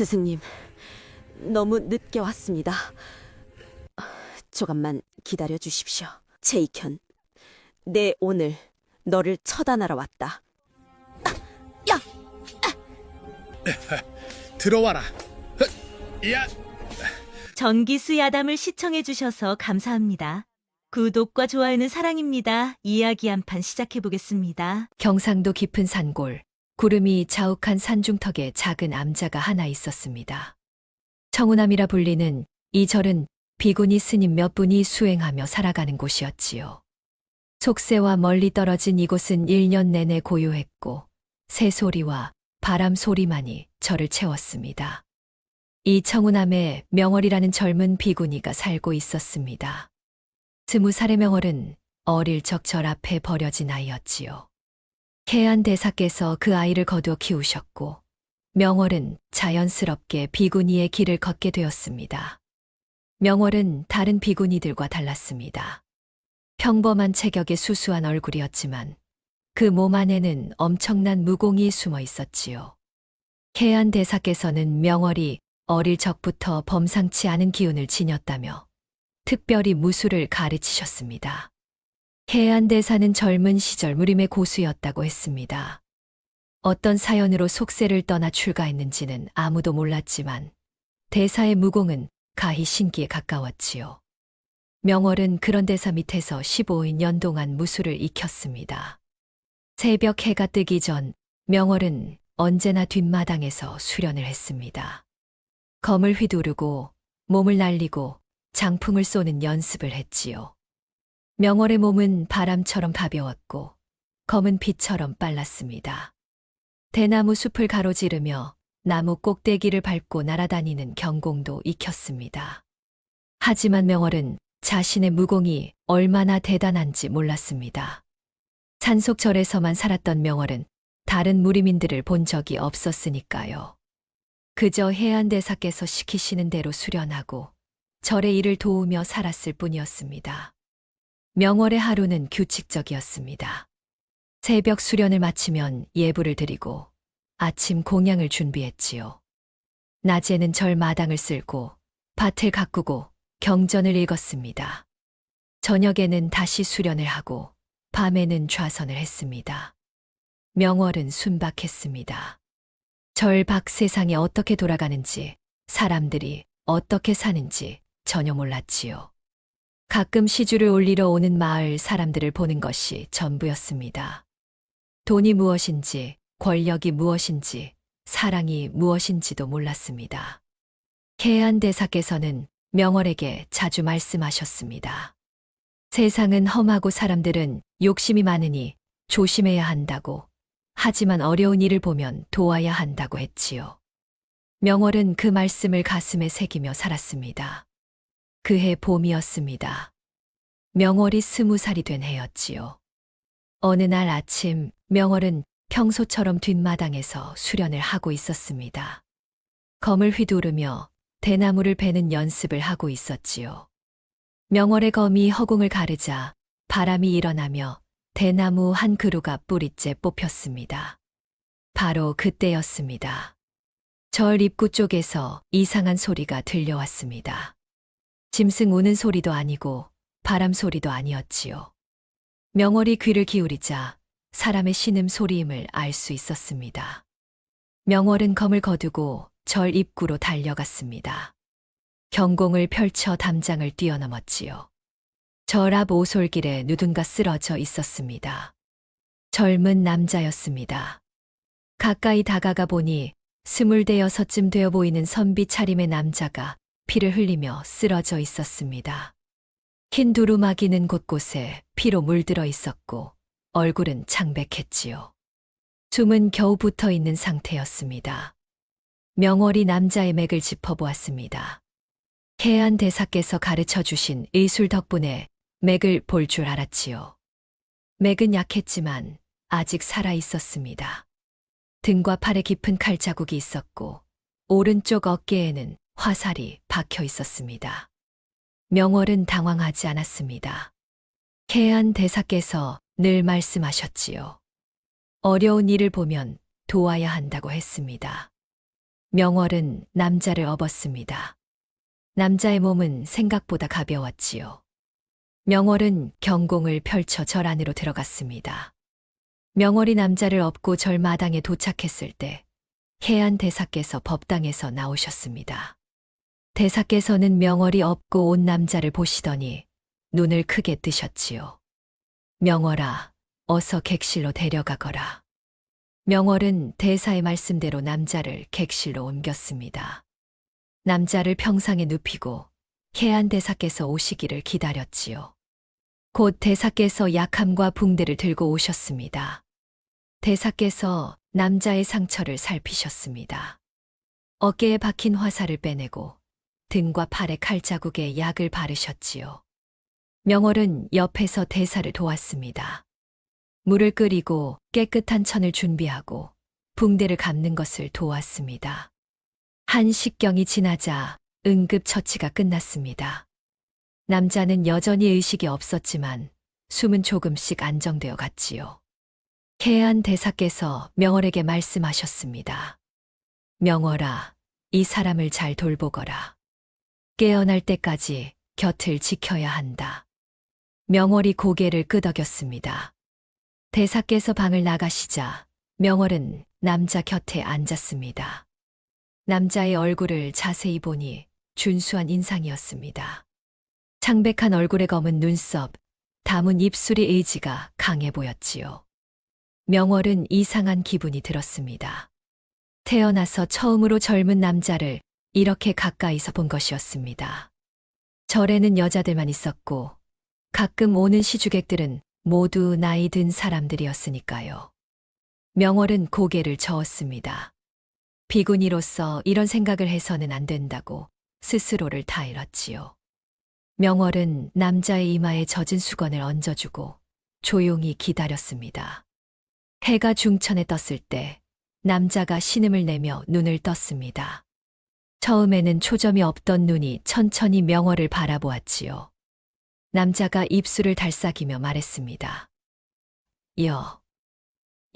스승님, 너무 늦게 왔습니다. 조금만 기다려 주십시오. 제이켄, 내 오늘 너를 처단하러 왔다. 야! 들어와라. 야, 전기수 야담을 시청해주셔서 감사합니다. 구독과 좋아요는 사랑입니다. 이야기 한 판 시작해보겠습니다. 경상도 깊은 산골, 구름이 자욱한 산중턱에 작은 암자가 하나 있었습니다. 청운암이라 불리는 이 절은 비구니 스님 몇 분이 수행하며 살아가는 곳이었지요. 속세와 멀리 떨어진 이곳은 1년 내내 고요했고 새소리와 바람 소리만이 절을 채웠습니다. 이 청운암에 명월이라는 젊은 비구니가 살고 있었습니다. 20살의 명월은 어릴 적 절 앞에 버려진 아이였지요. 해안 대사께서 그 아이를 거두어 키우셨고 명월은 자연스럽게 비구니의 길을 걷게 되었습니다. 명월은 다른 비구니들과 달랐습니다. 평범한 체격의 수수한 얼굴이었지만 그 몸 안에는 엄청난 무공이 숨어 있었지요. 해안 대사께서는 명월이 어릴 적부터 범상치 않은 기운을 지녔다며 특별히 무술을 가르치셨습니다. 해안 대사는 젊은 시절 무림의 고수였다고 했습니다. 어떤 사연으로 속세를 떠나 출가했는지는 아무도 몰랐지만 대사의 무공은 가히 신기에 가까웠지요. 명월은 그런 대사 밑에서 15년 동안 무술을 익혔습니다. 새벽 해가 뜨기 전 명월은 언제나 뒷마당에서 수련을 했습니다. 검을 휘두르고 몸을 날리고 장풍을 쏘는 연습을 했지요. 명월의 몸은 바람처럼 가벼웠고 검은 빛처럼 빨랐습니다. 대나무 숲을 가로지르며 나무 꼭대기를 밟고 날아다니는 경공도 익혔습니다. 하지만 명월은 자신의 무공이 얼마나 대단한지 몰랐습니다. 산속절에서만 살았던 명월은 다른 무리민들을 본 적이 없었으니까요. 그저 해안대사께서 시키시는 대로 수련하고 절의 일을 도우며 살았을 뿐이었습니다. 명월의 하루는 규칙적이었습니다. 새벽 수련을 마치면 예불을 드리고 아침 공양을 준비했지요. 낮에는 절 마당을 쓸고 밭을 가꾸고 경전을 읽었습니다. 저녁에는 다시 수련을 하고 밤에는 좌선을 했습니다. 명월은 순박했습니다. 절 밖 세상이 어떻게 돌아가는지, 사람들이 어떻게 사는지 전혀 몰랐지요. 가끔 시주를 올리러 오는 마을 사람들을 보는 것이 전부였습니다. 돈이 무엇인지, 권력이 무엇인지, 사랑이 무엇인지도 몰랐습니다. 해안 대사께서는 명월에게 자주 말씀하셨습니다. 세상은 험하고 사람들은 욕심이 많으니 조심해야 한다고, 하지만 어려운 일을 보면 도와야 한다고 했지요. 명월은 그 말씀을 가슴에 새기며 살았습니다. 그해 봄이었습니다. 명월이 20살이 된 해였지요. 어느 날 아침 명월은 평소처럼 뒷마당에서 수련을 하고 있었습니다. 검을 휘두르며 대나무를 베는 연습을 하고 있었지요. 명월의 검이 허공을 가르자 바람이 일어나며 대나무 한 그루가 뿌리째 뽑혔습니다. 바로 그때였습니다. 절 입구 쪽에서 이상한 소리가 들려왔습니다. 짐승 우는 소리도 아니고 바람 소리도 아니었지요. 명월이 귀를 기울이자 사람의 신음 소리임을 알 수 있었습니다. 명월은 검을 거두고 절 입구로 달려갔습니다. 경공을 펼쳐 담장을 뛰어넘었지요. 절 앞 오솔길에 누군가 쓰러져 있었습니다. 젊은 남자였습니다. 가까이 다가가 보니 26쯤 되어 보이는 선비 차림의 남자가 피를 흘리며 쓰러져 있었습니다. 흰 두루마기는 곳곳에 피로 물들어 있었고 얼굴은 창백했지요. 숨은 겨우 붙어 있는 상태였습니다. 명월이 남자의 맥을 짚어보았습니다. 해안 대사께서 가르쳐 주신 의술 덕분에 맥을 볼 줄 알았지요. 맥은 약했지만 아직 살아 있었습니다. 등과 팔에 깊은 칼자국이 있었고 오른쪽 어깨에는 화살이 박혀 있었습니다. 명월은 당황하지 않았습니다. 해안 대사께서 늘 말씀하셨지요. 어려운 일을 보면 도와야 한다고 했습니다. 명월은 남자를 업었습니다. 남자의 몸은 생각보다 가벼웠지요. 명월은 경공을 펼쳐 절 안으로 들어갔습니다. 명월이 남자를 업고 절 마당에 도착했을 때 해안 대사께서 법당에서 나오셨습니다. 대사께서는 명월이 업고 온 남자를 보시더니 눈을 크게 뜨셨지요. 명월아, 어서 객실로 데려가거라. 명월은 대사의 말씀대로 남자를 객실로 옮겼습니다. 남자를 평상에 눕히고 해안 대사께서 오시기를 기다렸지요. 곧 대사께서 약함과 붕대를 들고 오셨습니다. 대사께서 남자의 상처를 살피셨습니다. 어깨에 박힌 화살을 빼내고 등과 팔에 칼자국에 약을 바르셨지요. 명월은 옆에서 대사를 도왔습니다. 물을 끓이고 깨끗한 천을 준비하고 붕대를 감는 것을 도왔습니다. 한 식경이 지나자 응급처치가 끝났습니다. 남자는 여전히 의식이 없었지만 숨은 조금씩 안정되어 갔지요. 해안 대사께서 명월에게 말씀하셨습니다. 명월아, 이 사람을 잘 돌보거라. 깨어날 때까지 곁을 지켜야 한다. 명월이 고개를 끄덕였습니다. 대사께서 방을 나가시자 명월은 남자 곁에 앉았습니다. 남자의 얼굴을 자세히 보니 준수한 인상이었습니다. 창백한 얼굴에 검은 눈썹, 담은 입술의 의지가 강해 보였지요. 명월은 이상한 기분이 들었습니다. 태어나서 처음으로 젊은 남자를 이렇게 가까이서 본 것이었습니다. 절에는 여자들만 있었고 가끔 오는 시주객들은 모두 나이 든 사람들이었으니까요. 명월은 고개를 저었습니다. 비구니로서 이런 생각을 해서는 안 된다고 스스로를 타일렀지요. 명월은 남자의 이마에 젖은 수건을 얹어주고 조용히 기다렸습니다. 해가 중천에 떴을 때 남자가 신음을 내며 눈을 떴습니다. 처음에는 초점이 없던 눈이 천천히 명월을 바라보았지요. 남자가 입술을 달싹이며 말했습니다.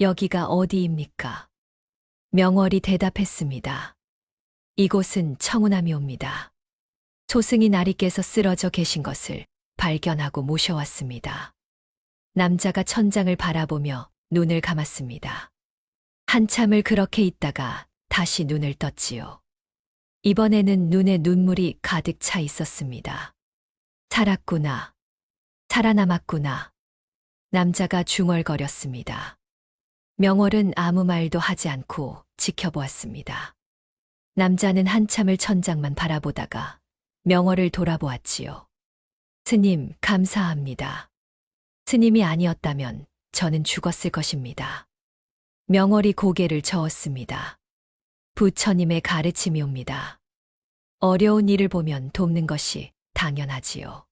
여기가 어디입니까? 명월이 대답했습니다. 이곳은 청운함이옵니다. 초승이 나리께서 쓰러져 계신 것을 발견하고 모셔왔습니다. 남자가 천장을 바라보며 눈을 감았습니다. 한참을 그렇게 있다가 다시 눈을 떴지요. 이번에는 눈에 눈물이 가득 차 있었습니다. 살았구나. 살아남았구나. 남자가 중얼거렸습니다. 명월은 아무 말도 하지 않고 지켜보았습니다. 남자는 한참을 천장만 바라보다가 명월을 돌아보았지요. 스님, 감사합니다. 스님이 아니었다면 저는 죽었을 것입니다. 명월이 고개를 저었습니다. 부처님의 가르침이옵니다. 어려운 일을 보면 돕는 것이 당연하지요.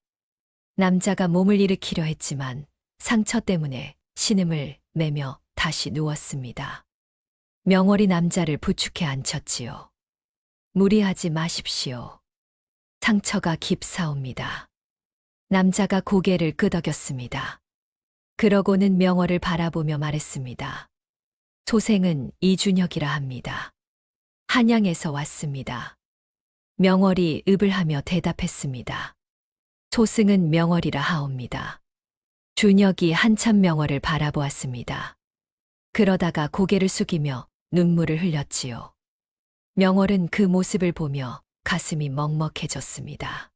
남자가 몸을 일으키려 했지만 상처 때문에 신음을 내며 다시 누웠습니다. 명월이 남자를 부축해 앉혔지요. 무리하지 마십시오. 상처가 깊사옵니다. 남자가 고개를 끄덕였습니다. 그러고는 명월을 바라보며 말했습니다. 소생은 이준혁이라 합니다. 한양에서 왔습니다. 명월이 읍을 하며 대답했습니다. 소승은 명월이라 하옵니다. 준혁이 한참 명월을 바라보았습니다. 그러다가 고개를 숙이며 눈물을 흘렸지요. 명월은 그 모습을 보며 가슴이 먹먹해졌습니다.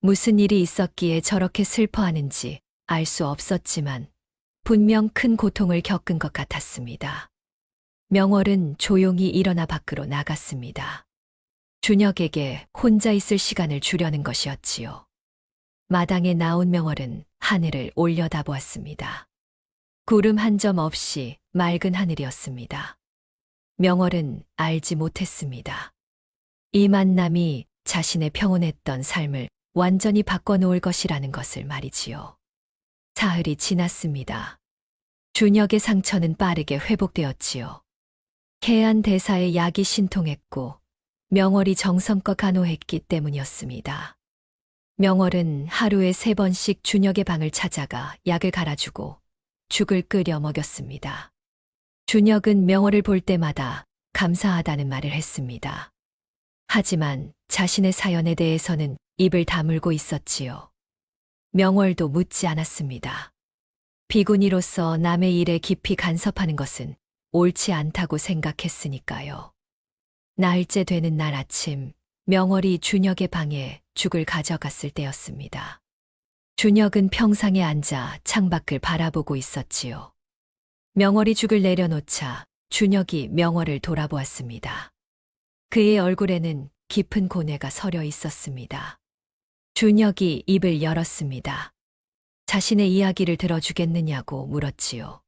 무슨 일이 있었기에 저렇게 슬퍼하는지 알 수 없었지만 분명 큰 고통을 겪은 것 같았습니다. 명월은 조용히 일어나 밖으로 나갔습니다. 준혁에게 혼자 있을 시간을 주려는 것이었지요. 마당에 나온 명월은 하늘을 올려다보았습니다. 구름 한 점 없이 맑은 하늘이었습니다. 명월은 알지 못했습니다. 이 만남이 자신의 평온했던 삶을 완전히 바꿔놓을 것이라는 것을 말이지요. 사흘이 지났습니다. 준혁의 상처는 빠르게 회복되었지요. 해안 대사의 약이 신통했고 명월이 정성껏 간호했기 때문이었습니다. 명월은 하루에 3번씩 준혁의 방을 찾아가 약을 갈아주고 죽을 끓여 먹였습니다. 준혁은 명월을 볼 때마다 감사하다는 말을 했습니다. 하지만 자신의 사연에 대해서는 입을 다물고 있었지요. 명월도 묻지 않았습니다. 비구니로서 남의 일에 깊이 간섭하는 것은 옳지 않다고 생각했으니까요. 나흘째 되는 날 아침, 명월이 준혁의 방에 죽을 가져갔을 때였습니다. 준혁은 평상에 앉아 창밖을 바라보고 있었지요. 명월이 죽을 내려놓자 준혁이 명월을 돌아보았습니다. 그의 얼굴에는 깊은 고뇌가 서려 있었습니다. 준혁이 입을 열었습니다. 자신의 이야기를 들어주겠느냐고 물었지요.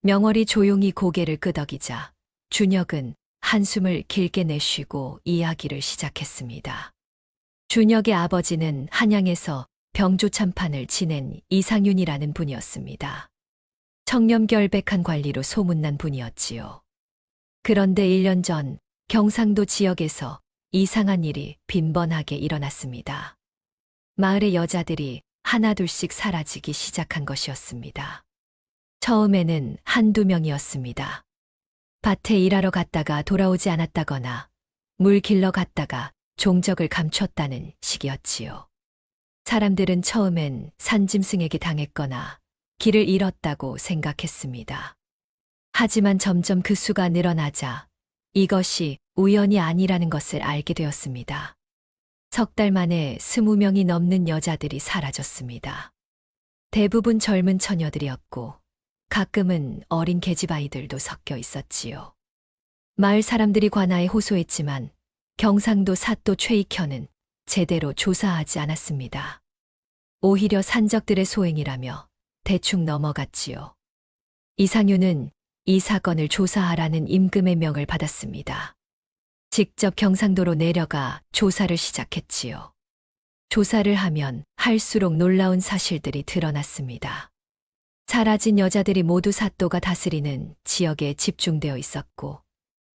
명월이 조용히 고개를 끄덕이자 준혁은 한숨을 길게 내쉬고 이야기를 시작했습니다. 준혁의 아버지는 한양에서 병조참판을 지낸 이상윤이라는 분이었습니다. 청렴결백한 관리로 소문난 분이었지요. 그런데 1년 전 경상도 지역에서 이상한 일이 빈번하게 일어났습니다. 마을의 여자들이 하나둘씩 사라지기 시작한 것이었습니다. 처음에는 한두 명이었습니다. 밭에 일하러 갔다가 돌아오지 않았다거나 물 길러 갔다가 종적을 감췄다는 식이었지요. 사람들은 처음엔 산짐승에게 당했거나 길을 잃었다고 생각했습니다. 하지만 점점 그 수가 늘어나자 이것이 우연이 아니라는 것을 알게 되었습니다. 석 달 만에 20명이 넘는 여자들이 사라졌습니다. 대부분 젊은 처녀들이었고 가끔은 어린 계집아이들도 섞여 있었지요. 마을 사람들이 관아에 호소했지만 경상도 사또 최익현은 제대로 조사하지 않았습니다. 오히려 산적들의 소행이라며 대충 넘어갔지요. 이상윤은 이 사건을 조사하라는 임금의 명을 받았습니다. 직접 경상도로 내려가 조사를 시작했지요. 조사를 하면 할수록 놀라운 사실들이 드러났습니다. 사라진 여자들이 모두 사또가 다스리는 지역에 집중되어 있었고,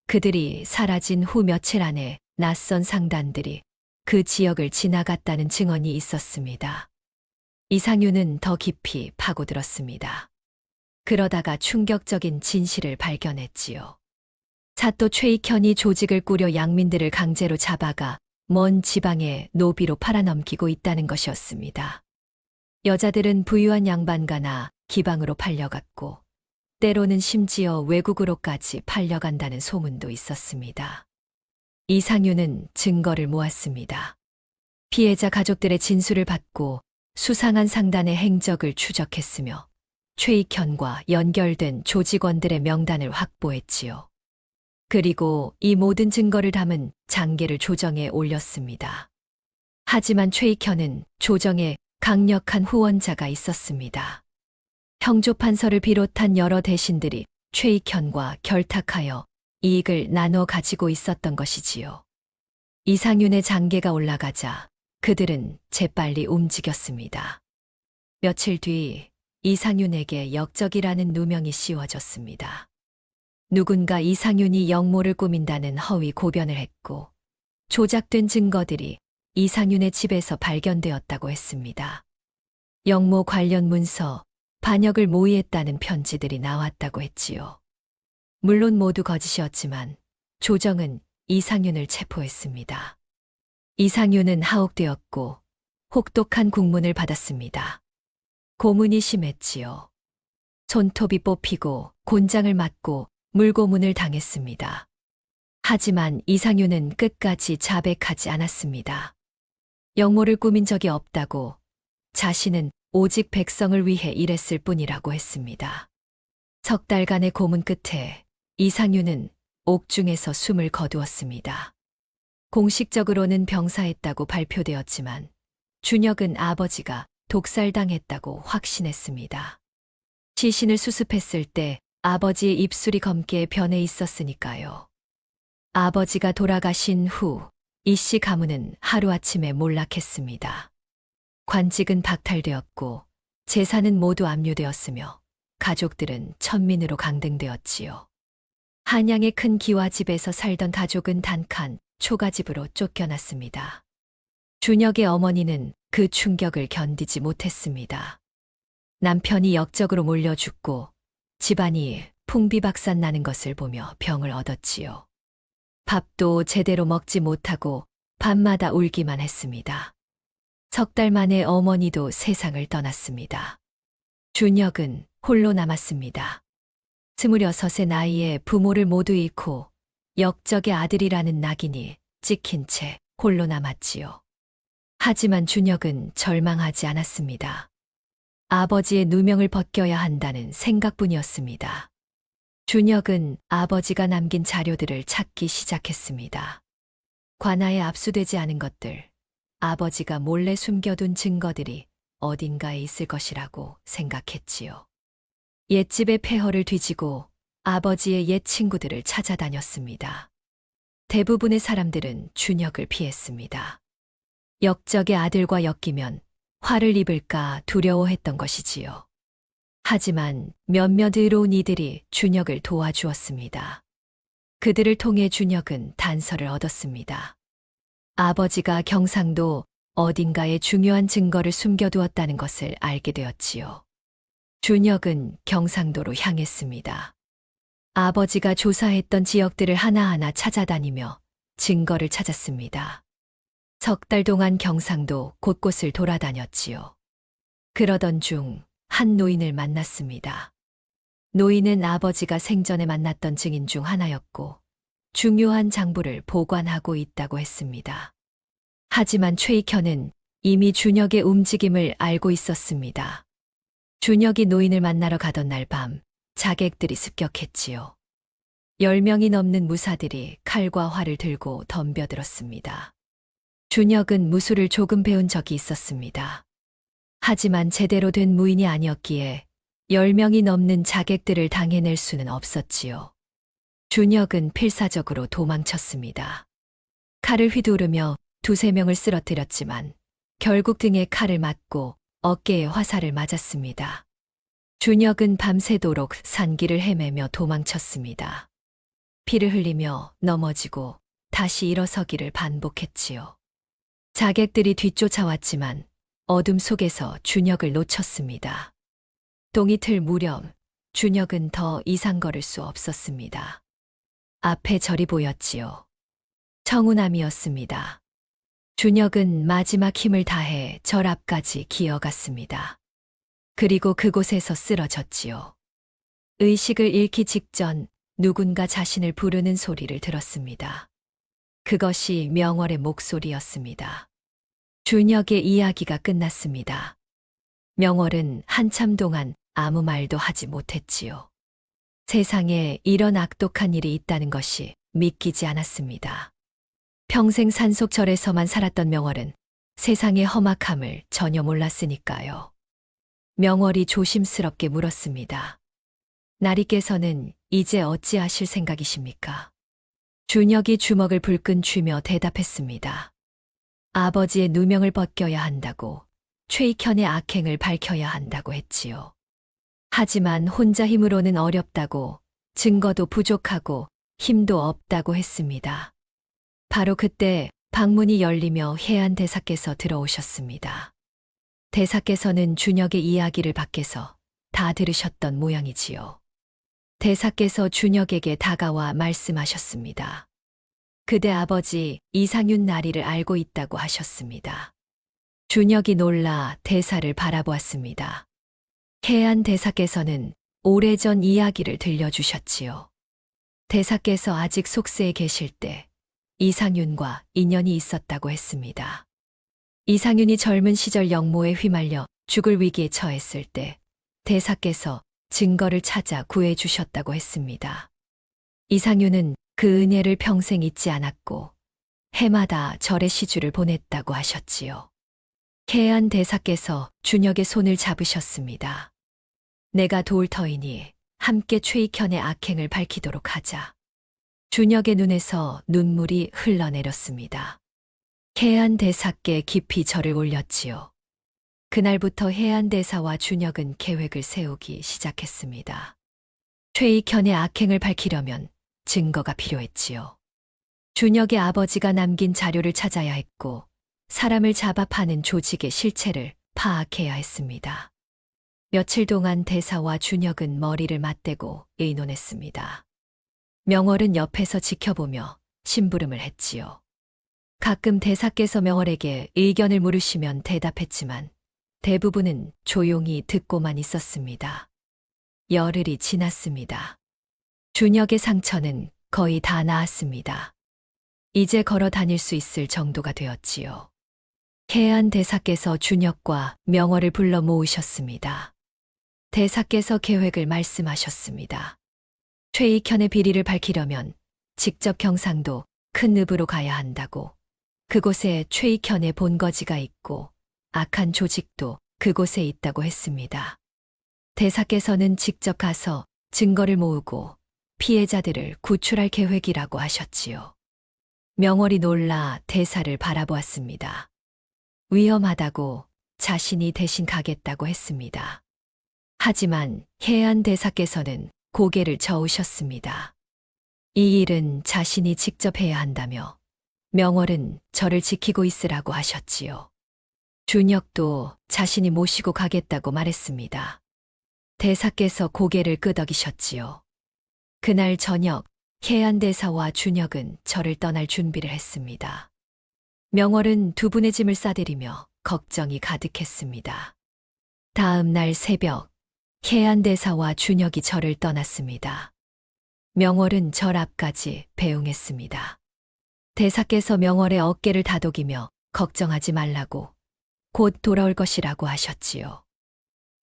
그들이 사라진 후 며칠 안에 낯선 상단들이 그 지역을 지나갔다는 증언이 있었습니다. 이상윤은 더 깊이 파고들었습니다. 그러다가 충격적인 진실을 발견했지요. 사또 최익현이 조직을 꾸려 양민들을 강제로 잡아가 먼 지방에 노비로 팔아넘기고 있다는 것이었습니다. 여자들은 부유한 양반가나 기방으로 팔려갔고, 때로는 심지어 외국으로까지 팔려간다는 소문도 있었습니다. 이상윤은 증거를 모았습니다. 피해자 가족들의 진술을 받고 수상한 상단의 행적을 추적했으며 최익현과 연결된 조직원들의 명단을 확보했지요. 그리고 이 모든 증거를 담은 장계를 조정에 올렸습니다. 하지만 최익현은 조정에 강력한 후원자가 있었습니다. 형조판서를 비롯한 여러 대신들이 최익현과 결탁하여 이익을 나눠 가지고 있었던 것이지요. 이상윤의 장계가 올라가자 그들은 재빨리 움직였습니다. 며칠 뒤 이상윤에게 역적이라는 누명이 씌워졌습니다. 누군가 이상윤이 영모를 꾸민다는 허위 고변을 했고, 조작된 증거들이 이상윤의 집에서 발견되었다고 했습니다. 영모 관련 문서, 반역을 모의했다는 편지들이 나왔다고 했지요. 물론 모두 거짓이었지만 조정은 이상윤을 체포했습니다. 이상윤은 하옥되었고 혹독한 국문을 받았습니다. 고문이 심했지요. 손톱이 뽑히고 곤장을 맞고 물고문을 당했습니다. 하지만 이상윤은 끝까지 자백하지 않았습니다. 영모를 꾸민 적이 없다고, 자신은 오직 백성을 위해 일했을 뿐이라고 했습니다. 석 달간의 고문 끝에 이상윤은 옥중에서 숨을 거두었습니다. 공식적으로는 병사했다고 발표되었지만 준혁은 아버지가 독살당했다고 확신했습니다. 시신을 수습했을 때 아버지의 입술이 검게 변해 있었으니까요. 아버지가 돌아가신 후 이씨 가문은 하루아침에 몰락했습니다. 관직은 박탈되었고 재산은 모두 압류되었으며 가족들은 천민으로 강등되었지요. 한양의 큰 기와집에서 살던 가족은 단칸 초가집으로 쫓겨났습니다. 준혁의 어머니는 그 충격을 견디지 못했습니다. 남편이 역적으로 몰려 죽고 집안이 풍비박산 나는 것을 보며 병을 얻었지요. 밥도 제대로 먹지 못하고 밤마다 울기만 했습니다. 석 달 만에 어머니도 세상을 떠났습니다. 준혁은 홀로 남았습니다. 26의 나이에 부모를 모두 잃고 역적의 아들이라는 낙인이 찍힌 채 홀로 남았지요. 하지만 준혁은 절망하지 않았습니다. 아버지의 누명을 벗겨야 한다는 생각뿐이었습니다. 준혁은 아버지가 남긴 자료들을 찾기 시작했습니다. 관아에 압수되지 않은 것들, 아버지가 몰래 숨겨둔 증거들이 어딘가에 있을 것이라고 생각했지요. 옛집의 폐허를 뒤지고 아버지의 옛 친구들을 찾아다녔습니다. 대부분의 사람들은 준혁을 피했습니다. 역적의 아들과 엮이면 화를 입을까 두려워했던 것이지요. 하지만 몇몇 의로운 이들이 준혁을 도와주었습니다. 그들을 통해 준혁은 단서를 얻었습니다. 아버지가 경상도 어딘가에 중요한 증거를 숨겨두었다는 것을 알게 되었지요. 준혁은 경상도로 향했습니다. 아버지가 조사했던 지역들을 하나하나 찾아다니며 증거를 찾았습니다. 석 달 동안 경상도 곳곳을 돌아다녔지요. 그러던 중 한 노인을 만났습니다. 노인은 아버지가 생전에 만났던 증인 중 하나였고 중요한 장부를 보관하고 있다고 했습니다. 하지만 최익현은 이미 준혁의 움직임을 알고 있었습니다. 준혁이 노인을 만나러 가던 날 밤 자객들이 습격했지요. 10명이 넘는 무사들이 칼과 활을 들고 덤벼들었습니다. 준혁은 무술을 조금 배운 적이 있었습니다. 하지만 제대로 된 무인이 아니었기에 10명이 넘는 자객들을 당해낼 수는 없었지요. 준혁은 필사적으로 도망쳤습니다. 칼을 휘두르며 2~3명을 쓰러뜨렸지만 결국 등에 칼을 맞고 어깨에 화살을 맞았습니다. 준혁은 밤새도록 산길을 헤매며 도망쳤습니다. 피를 흘리며 넘어지고 다시 일어서기를 반복했지요. 자객들이 뒤쫓아왔지만 어둠 속에서 준혁을 놓쳤습니다. 동이 틀 무렵 준혁은 더 이상 걸을 수 없었습니다. 앞에 절이 보였지요. 청운암이었습니다. 준혁은 마지막 힘을 다해 절 앞까지 기어갔습니다. 그리고 그곳에서 쓰러졌지요. 의식을 잃기 직전 누군가 자신을 부르는 소리를 들었습니다. 그것이 명월의 목소리였습니다. 준혁의 이야기가 끝났습니다. 명월은 한참 동안 아무 말도 하지 못했지요. 세상에 이런 악독한 일이 있다는 것이 믿기지 않았습니다. 평생 산속절에서만 살았던 명월은 세상의 험악함을 전혀 몰랐으니까요. 명월이 조심스럽게 물었습니다. 나리께서는 이제 어찌하실 생각이십니까? 준혁이 주먹을 불끈 쥐며 대답했습니다. 아버지의 누명을 벗겨야 한다고, 최익현의 악행을 밝혀야 한다고 했지요. 하지만 혼자 힘으로는 어렵다고, 증거도 부족하고 힘도 없다고 했습니다. 바로 그때 방문이 열리며 해안 대사께서 들어오셨습니다. 대사께서는 준혁의 이야기를 밖에서 다 들으셨던 모양이지요. 대사께서 준혁에게 다가와 말씀하셨습니다. 그대 아버지 이상윤 나리를 알고 있다고 하셨습니다. 준혁이 놀라 대사를 바라보았습니다. 해안 대사께서는 오래전 이야기를 들려주셨지요. 대사께서 아직 속세에 계실 때 이상윤과 인연이 있었다고 했습니다. 이상윤이 젊은 시절 역모에 휘말려 죽을 위기에 처했을 때 대사께서 증거를 찾아 구해주셨다고 했습니다. 이상윤은 그 은혜를 평생 잊지 않았고 해마다 절에 시주를 보냈다고 하셨지요. 해안 대사께서 준혁의 손을 잡으셨습니다. 내가 도울 터이니 함께 최익현의 악행을 밝히도록 하자. 준혁의 눈에서 눈물이 흘러내렸습니다. 해안 대사께 깊이 절을 올렸지요. 그날부터 해안 대사와 준혁은 계획을 세우기 시작했습니다. 최익현의 악행을 밝히려면 증거가 필요했지요. 준혁의 아버지가 남긴 자료를 찾아야 했고 사람을 잡아 파는 조직의 실체를 파악해야 했습니다. 며칠 동안 대사와 준혁은 머리를 맞대고 의논했습니다. 명월은 옆에서 지켜보며 심부름을 했지요. 가끔 대사께서 명월에게 의견을 물으시면 대답했지만 대부분은 조용히 듣고만 있었습니다. 열흘이 지났습니다. 준혁의 상처는 거의 다 나았습니다. 이제 걸어 다닐 수 있을 정도가 되었지요. 해안 대사께서 준혁과 명월을 불러 모으셨습니다. 대사께서 계획을 말씀하셨습니다. 최익현의 비리를 밝히려면 직접 경상도 큰 읍으로 가야 한다고. 그곳에 최익현의 본거지가 있고 악한 조직도 그곳에 있다고 했습니다. 대사께서는 직접 가서 증거를 모으고 피해자들을 구출할 계획이라고 하셨지요. 명월이 놀라 대사를 바라보았습니다. 위험하다고 자신이 대신 가겠다고 했습니다. 하지만 해안 대사께서는 고개를 저으셨습니다. 이 일은 자신이 직접 해야 한다며 명월은 저를 지키고 있으라고 하셨지요. 준혁도 자신이 모시고 가겠다고 말했습니다. 대사께서 고개를 끄덕이셨지요. 그날 저녁 해안 대사와 준혁은 저를 떠날 준비를 했습니다. 명월은 두 분의 짐을 싸들이며 걱정이 가득했습니다. 다음 날 새벽 해안 대사와 준혁이 저를 떠났습니다. 명월은 절 앞까지 배웅했습니다. 대사께서 명월의 어깨를 다독이며 걱정하지 말라고 곧 돌아올 것이라고 하셨지요.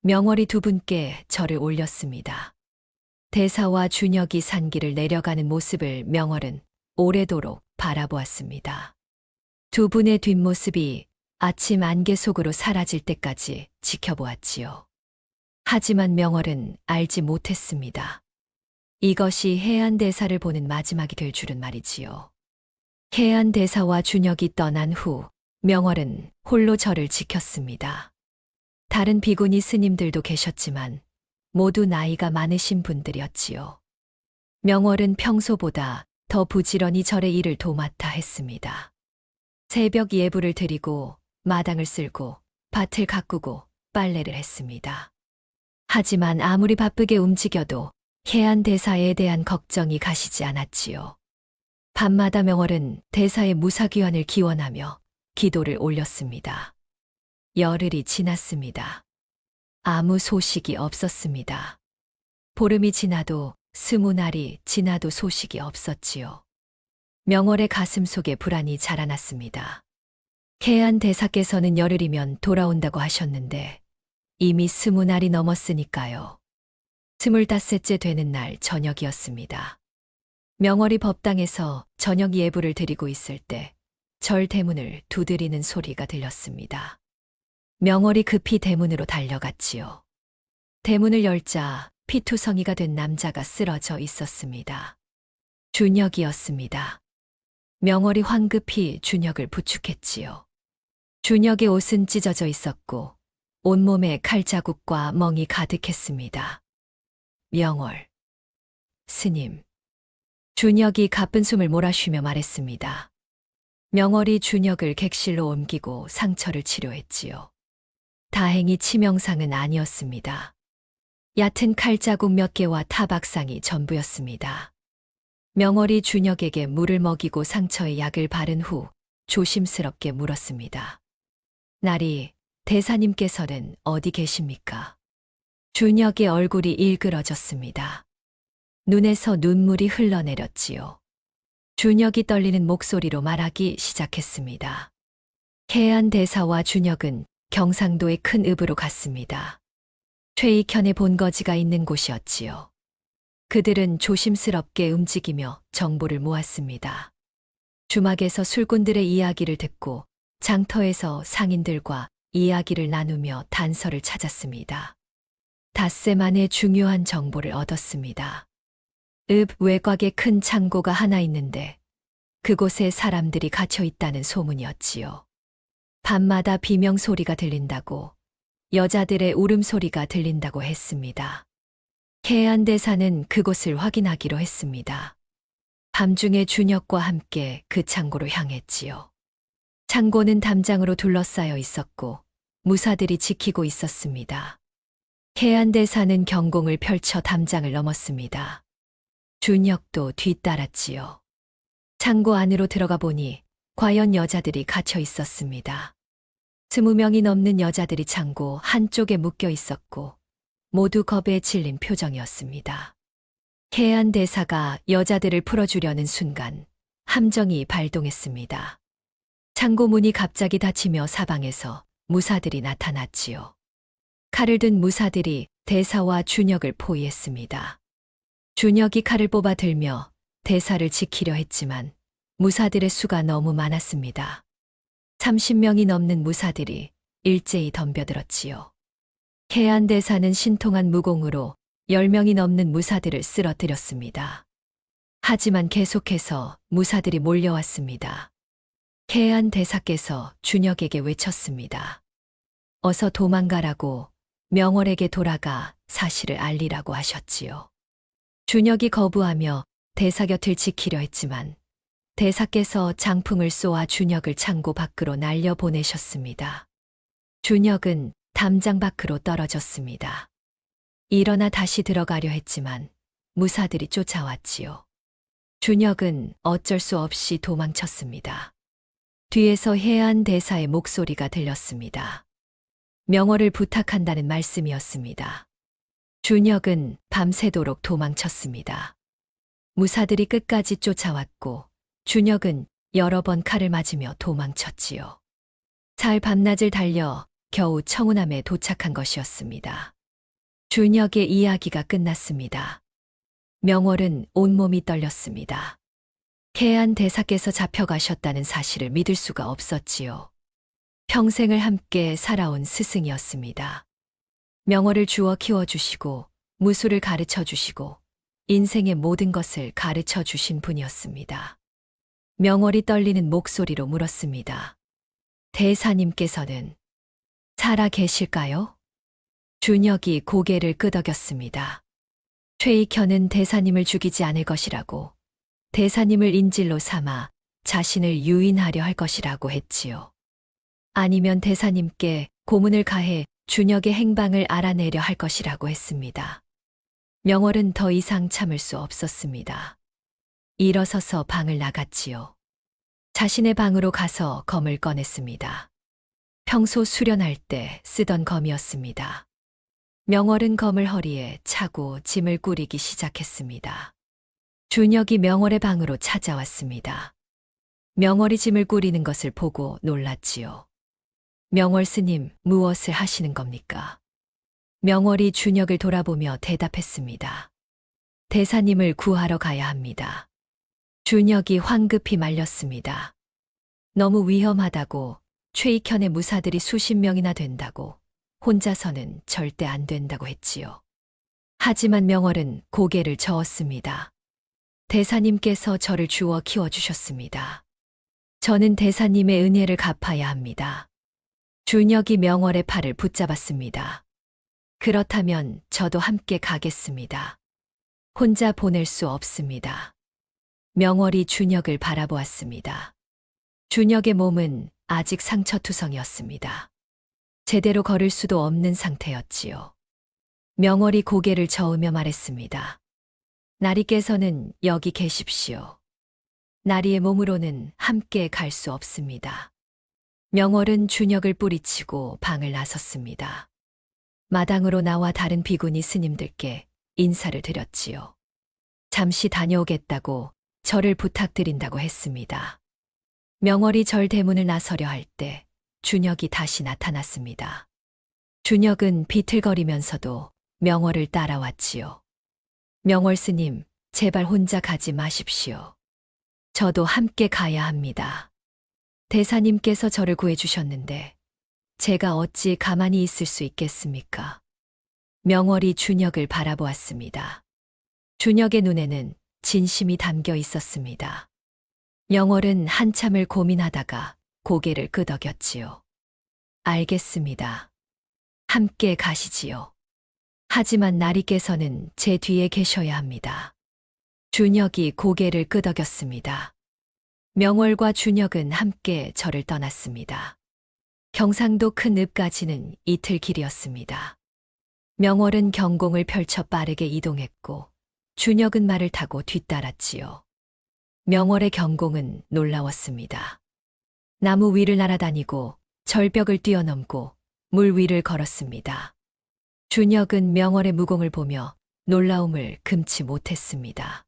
명월이 두 분께 절을 올렸습니다. 대사와 준혁이 산길을 내려가는 모습을 명월은 오래도록 바라보았습니다. 두 분의 뒷모습이 아침 안개 속으로 사라질 때까지 지켜보았지요. 하지만 명월은 알지 못했습니다. 이것이 해안 대사를 보는 마지막이 될 줄은 말이지요. 해안 대사와 준혁이 떠난 후 명월은 홀로 절을 지켰습니다. 다른 비구니 스님들도 계셨지만 모두 나이가 많으신 분들이었지요. 명월은 평소보다 더 부지런히 절의 일을 도맡아 했습니다. 새벽 예불을 드리고 마당을 쓸고 밭을 가꾸고 빨래를 했습니다. 하지만 아무리 바쁘게 움직여도 해안 대사에 대한 걱정이 가시지 않았지요. 밤마다 명월은 대사의 무사귀환을 기원하며 기도를 올렸습니다. 열흘이 지났습니다. 아무 소식이 없었습니다. 보름이 지나도 20날이 지나도 소식이 없었지요. 명월의 가슴 속에 불안이 자라났습니다. 해안 대사께서는 열흘이면 돌아온다고 하셨는데 이미 20날이 넘었으니까요. 25째 되는 날 저녁이었습니다. 명월이 법당에서 저녁 예불을 드리고 있을 때 절 대문을 두드리는 소리가 들렸습니다. 명월이 급히 대문으로 달려갔지요. 대문을 열자 피투성이가 된 남자가 쓰러져 있었습니다. 준혁이었습니다. 명월이 황급히 준혁을 부축했지요. 준혁의 옷은 찢어져 있었고 온몸에 칼자국과 멍이 가득했습니다. 명월, 스님. 준혁이 가쁜 숨을 몰아쉬며 말했습니다. 명월이 준혁을 객실로 옮기고 상처를 치료했지요. 다행히 치명상은 아니었습니다. 얕은 칼자국 몇 개와 타박상이 전부였습니다. 명월이 준혁에게 물을 먹이고 상처에 약을 바른 후 조심스럽게 물었습니다. 나리, 대사님께서는 어디 계십니까? 준혁의 얼굴이 일그러졌습니다. 눈에서 눈물이 흘러내렸지요. 준혁이 떨리는 목소리로 말하기 시작했습니다. 해안 대사와 준혁은 경상도의 큰 읍으로 갔습니다. 최익현의 본거지가 있는 곳이었지요. 그들은 조심스럽게 움직이며 정보를 모았습니다. 주막에서 술꾼들의 이야기를 듣고 장터에서 상인들과 이야기를 나누며 단서를 찾았습니다. 닷새 만에 중요한 정보를 얻었습니다. 읍 외곽에 큰 창고가 하나 있는데 그곳에 사람들이 갇혀 있다는 소문이었지요. 밤마다 비명소리가 들린다고, 여자들의 울음소리가 들린다고 했습니다. 해안 대사는 그곳을 확인하기로 했습니다. 밤중에 준혁과 함께 그 창고로 향했지요. 창고는 담장으로 둘러싸여 있었고 무사들이 지키고 있었습니다. 해안대사는 경공을 펼쳐 담장을 넘었습니다. 준혁도 뒤따랐지요. 창고 안으로 들어가 보니 과연 여자들이 갇혀 있었습니다. 20명이 넘는 여자들이 창고 한쪽에 묶여 있었고 모두 겁에 질린 표정이었습니다. 해안대사가 여자들을 풀어주려는 순간 함정이 발동했습니다. 창고 문이 갑자기 닫히며 사방에서 무사들이 나타났지요. 칼을 든 무사들이 대사와 준혁을 포위했습니다. 준혁이 칼을 뽑아 들며 대사를 지키려 했지만 무사들의 수가 너무 많았습니다. 30명이 넘는 무사들이 일제히 덤벼들었지요. 해안대사는 신통한 무공으로 10명이 넘는 무사들을 쓰러뜨렸습니다. 하지만 계속해서 무사들이 몰려왔습니다. 해안대사께서 준혁에게 외쳤습니다. 어서 도망가라고, 명월에게 돌아가 사실을 알리라고 하셨지요. 준혁이 거부하며 대사 곁을 지키려 했지만 대사께서 장풍을 쏘아 준혁을 창고 밖으로 날려보내셨습니다. 준혁은 담장 밖으로 떨어졌습니다. 일어나 다시 들어가려 했지만 무사들이 쫓아왔지요. 준혁은 어쩔 수 없이 도망쳤습니다. 뒤에서 해안대사의 목소리가 들렸습니다. 명월을 부탁한다는 말씀이었습니다. 준혁은 밤새도록 도망쳤습니다. 무사들이 끝까지 쫓아왔고 준혁은 여러 번 칼을 맞으며 도망쳤지요. 사흘 밤낮을 달려 겨우 청운함에 도착한 것이었습니다. 준혁의 이야기가 끝났습니다. 명월은 온몸이 떨렸습니다. 해안대사께서 잡혀가셨다는 사실을 믿을 수가 없었지요. 평생을 함께 살아온 스승이었습니다. 명월을 주워 키워주시고 무술을 가르쳐 주시고 인생의 모든 것을 가르쳐 주신 분이었습니다. 명월이 떨리는 목소리로 물었습니다. 대사님께서는 살아 계실까요? 준혁이 고개를 끄덕였습니다. 최익현은 대사님을 죽이지 않을 것이라고, 대사님을 인질로 삼아 자신을 유인하려 할 것이라고 했지요. 아니면 대사님께 고문을 가해 준혁의 행방을 알아내려 할 것이라고 했습니다. 명월은 더 이상 참을 수 없었습니다. 일어서서 방을 나갔지요. 자신의 방으로 가서 검을 꺼냈습니다. 평소 수련할 때 쓰던 검이었습니다. 명월은 검을 허리에 차고 짐을 꾸리기 시작했습니다. 준혁이 명월의 방으로 찾아왔습니다. 명월이 짐을 꾸리는 것을 보고 놀랐지요. 명월 스님, 무엇을 하시는 겁니까? 명월이 준혁을 돌아보며 대답했습니다. 대사님을 구하러 가야 합니다. 준혁이 황급히 말렸습니다. 너무 위험하다고, 최익현의 무사들이 수십 명이나 된다고, 혼자서는 절대 안 된다고 했지요. 하지만 명월은 고개를 저었습니다. 대사님께서 저를 주워 키워주셨습니다. 저는 대사님의 은혜를 갚아야 합니다. 준혁이 명월의 팔을 붙잡았습니다. 그렇다면 저도 함께 가겠습니다. 혼자 보낼 수 없습니다. 명월이 준혁을 바라보았습니다. 준혁의 몸은 아직 상처투성이었습니다. 제대로 걸을 수도 없는 상태였지요. 명월이 고개를 저으며 말했습니다. 나리께서는 여기 계십시오. 나리의 몸으로는 함께 갈 수 없습니다. 명월은 준혁을 뿌리치고 방을 나섰습니다. 마당으로 나와 다른 비구니 스님들께 인사를 드렸지요. 잠시 다녀오겠다고 절을 부탁드린다고 했습니다. 명월이 절 대문을 나서려 할 때 준혁이 다시 나타났습니다. 준혁은 비틀거리면서도 명월을 따라왔지요. 명월 스님, 제발 혼자 가지 마십시오. 저도 함께 가야 합니다. 대사님께서 저를 구해주셨는데 제가 어찌 가만히 있을 수 있겠습니까? 명월이 준혁을 바라보았습니다. 준혁의 눈에는 진심이 담겨 있었습니다. 명월은 한참을 고민하다가 고개를 끄덕였지요. 알겠습니다. 함께 가시지요. 하지만 나리께서는 제 뒤에 계셔야 합니다. 준혁이 고개를 끄덕였습니다. 명월과 준혁은 함께 절을 떠났습니다. 경상도 큰 읍까지는 이틀 길이었습니다. 명월은 경공을 펼쳐 빠르게 이동했고 준혁은 말을 타고 뒤따랐지요. 명월의 경공은 놀라웠습니다. 나무 위를 날아다니고 절벽을 뛰어넘고 물 위를 걸었습니다. 준혁은 명월의 무공을 보며 놀라움을 금치 못했습니다.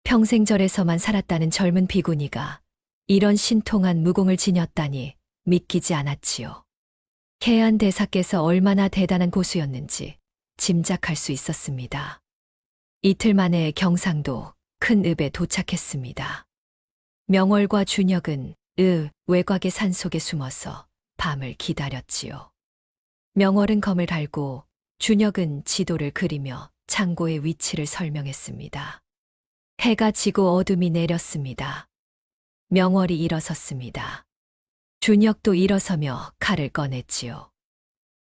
평생 절에서만 살았다는 젊은 비구니가 이런 신통한 무공을 지녔다니 믿기지 않았지요. 개안 대사께서 얼마나 대단한 고수였는지 짐작할 수 있었습니다. 이틀 만에 경상도 큰 읍에 도착했습니다. 명월과 준혁은 외곽의 산속에 숨어서 밤을 기다렸지요. 명월은 검을 달고 준혁은 지도를 그리며 창고의 위치를 설명했습니다. 해가 지고 어둠이 내렸습니다. 명월이 일어섰습니다. 준혁도 일어서며 칼을 꺼냈지요.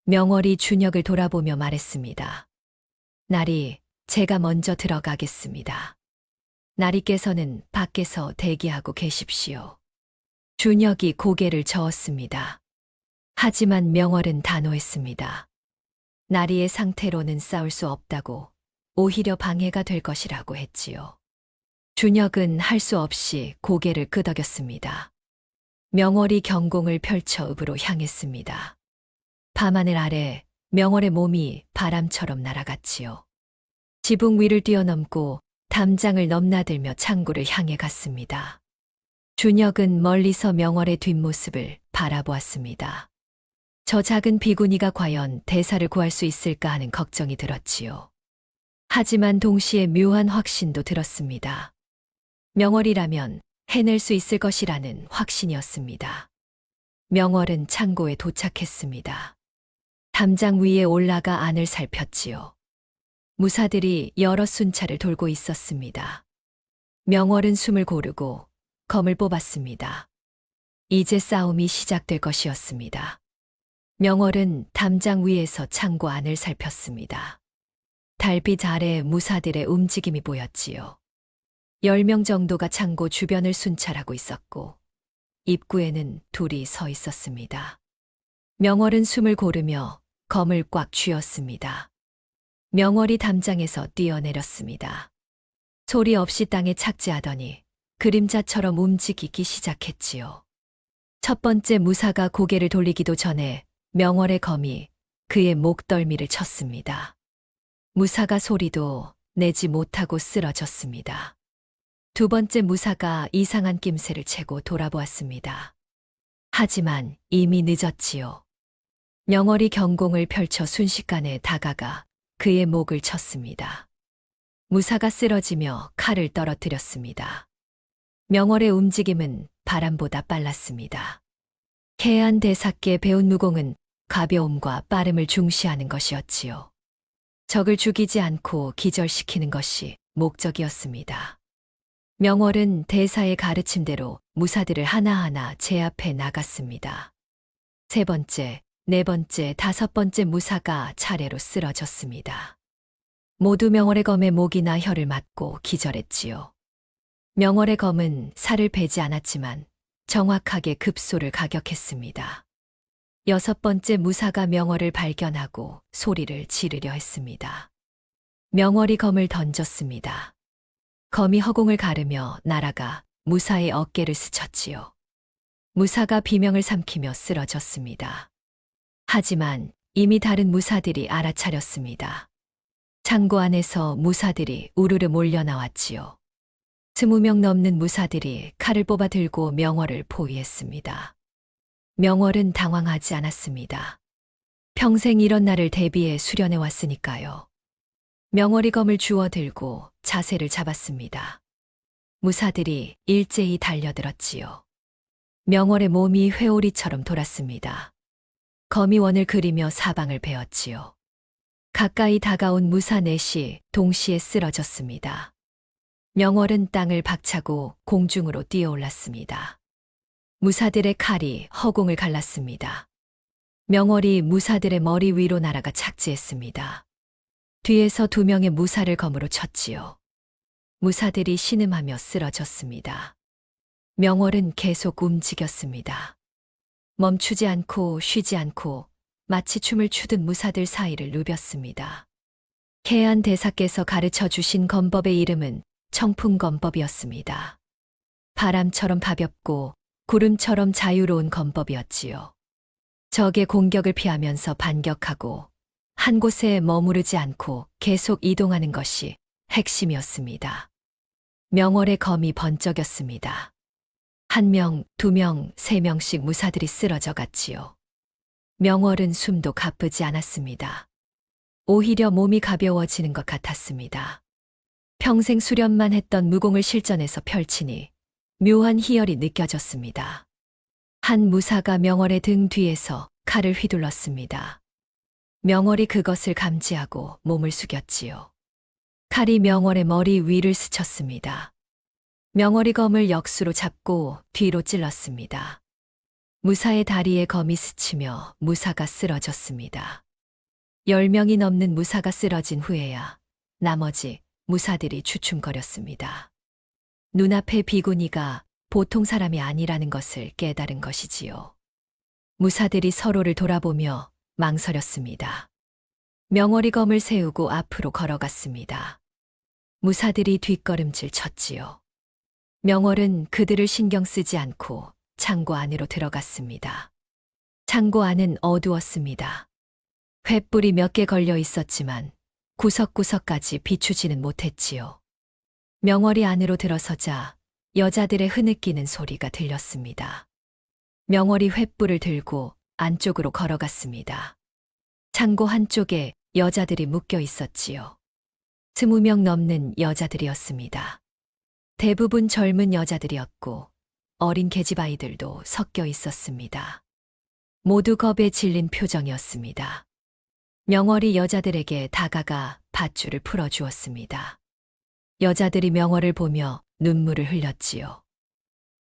명월이 준혁을 돌아보며 말했습니다. 나리, 제가 먼저 들어가겠습니다. 나리께서는 밖에서 대기하고 계십시오. 준혁이 고개를 저었습니다. 하지만 명월은 단호했습니다. 나리의 상태로는 싸울 수 없다고, 오히려 방해가 될 것이라고 했지요. 준혁은 할 수 없이 고개를 끄덕였습니다. 명월이 경공을 펼쳐 읍으로 향했습니다. 밤하늘 아래 명월의 몸이 바람처럼 날아갔지요. 지붕 위를 뛰어넘고 담장을 넘나들며 창고를 향해 갔습니다. 준혁은 멀리서 명월의 뒷모습을 바라보았습니다. 저 작은 비구니가 과연 대사를 구할 수 있을까 하는 걱정이 들었지요. 하지만 동시에 묘한 확신도 들었습니다. 명월이라면 해낼 수 있을 것이라는 확신이었습니다. 명월은 창고에 도착했습니다. 담장 위에 올라가 안을 살폈지요. 무사들이 여러 순찰을 돌고 있었습니다. 명월은 숨을 고르고 검을 뽑았습니다. 이제 싸움이 시작될 것이었습니다. 명월은 담장 위에서 창고 안을 살폈습니다. 달빛 아래 무사들의 움직임이 보였지요. 10명 정도가 창고 주변을 순찰하고 있었고 입구에는 둘이 서 있었습니다. 명월은 숨을 고르며 검을 꽉 쥐었습니다. 명월이 담장에서 뛰어내렸습니다. 소리 없이 땅에 착지하더니 그림자처럼 움직이기 시작했지요. 첫 번째 무사가 고개를 돌리기도 전에 명월의 검이 그의 목덜미를 쳤습니다. 무사가 소리도 내지 못하고 쓰러졌습니다. 두 번째 무사가 이상한 낌새를 채고 돌아보았습니다. 하지만 이미 늦었지요. 명월이 경공을 펼쳐 순식간에 다가가 그의 목을 쳤습니다. 무사가 쓰러지며 칼을 떨어뜨렸습니다. 명월의 움직임은 바람보다 빨랐습니다. 개안 대사께 배운 무공은 가벼움과 빠름을 중시하는 것이었지요. 적을 죽이지 않고 기절시키는 것이 목적이었습니다. 명월은 대사의 가르침대로 무사들을 하나하나 제압해 나갔습니다. 세 번째, 네 번째, 다섯 번째 무사가 차례로 쓰러졌습니다. 모두 명월의 검에 목이나 혀를 맞고 기절했지요. 명월의 검은 살을 베지 않았지만 정확하게 급소를 가격했습니다. 여섯 번째 무사가 명월을 발견하고 소리를 지르려 했습니다. 명월이 검을 던졌습니다. 검이 허공을 가르며 날아가 무사의 어깨를 스쳤지요. 무사가 비명을 삼키며 쓰러졌습니다. 하지만 이미 다른 무사들이 알아차렸습니다. 창고 안에서 무사들이 우르르 몰려나왔지요. 20명 넘는 무사들이 칼을 뽑아 들고 명월을 포위했습니다. 명월은 당황하지 않았습니다. 평생 이런 날을 대비해 수련해 왔으니까요. 명월이 검을 주워 들고 자세를 잡았습니다. 무사들이 일제히 달려들었지요. 명월의 몸이 회오리처럼 돌았습니다. 검이 원을 그리며 사방을 베었지요. 가까이 다가온 무사 넷이 동시에 쓰러졌습니다. 명월은 땅을 박차고 공중으로 뛰어올랐습니다. 무사들의 칼이 허공을 갈랐습니다. 명월이 무사들의 머리 위로 날아가 착지했습니다. 뒤에서 2명의 무사를 검으로 쳤지요. 무사들이 신음하며 쓰러졌습니다. 명월은 계속 움직였습니다. 멈추지 않고 쉬지 않고 마치 춤을 추듯 무사들 사이를 누볐습니다. 해안 대사께서 가르쳐 주신 검법의 이름은 청풍검법이었습니다. 바람처럼 가볍고 구름처럼 자유로운 검법이었지요. 적의 공격을 피하면서 반격하고 한 곳에 머무르지 않고 계속 이동하는 것이 핵심이었습니다. 명월의 검이 번쩍였습니다. 1명, 2명, 3명씩 무사들이 쓰러져 갔지요. 명월은 숨도 가쁘지 않았습니다. 오히려 몸이 가벼워지는 것 같았습니다. 평생 수련만 했던 무공을 실전에서 펼치니 묘한 희열이 느껴졌습니다. 한 무사가 명월의 등 뒤에서 칼을 휘둘렀습니다. 명월이 그것을 감지하고 몸을 숙였지요. 칼이 명월의 머리 위를 스쳤습니다. 명월이 검을 역수로 잡고 뒤로 찔렀습니다. 무사의 다리에 검이 스치며 무사가 쓰러졌습니다. 10명이 넘는 무사가 쓰러진 후에야 나머지 무사들이 주춤거렸습니다. 눈앞의 비구니가 보통 사람이 아니라는 것을 깨달은 것이지요. 무사들이 서로를 돌아보며 망설였습니다. 명월이 검을 세우고 앞으로 걸어갔습니다. 무사들이 뒷걸음질 쳤지요. 명월은 그들을 신경 쓰지 않고 창고 안으로 들어갔습니다. 창고 안은 어두웠습니다. 횃불이 몇 개 걸려 있었지만 구석구석까지 비추지는 못했지요. 명월이 안으로 들어서자 여자들의 흐느끼는 소리가 들렸습니다. 명월이 횃불을 들고 안쪽으로 걸어갔습니다. 창고 한쪽에 여자들이 묶여 있었지요. 20명 넘는 여자들이었습니다. 대부분 젊은 여자들이었고 어린 계집아이들도 섞여 있었습니다. 모두 겁에 질린 표정이었습니다. 명월이 여자들에게 다가가 밧줄을 풀어주었습니다. 여자들이 명월을 보며 눈물을 흘렸지요.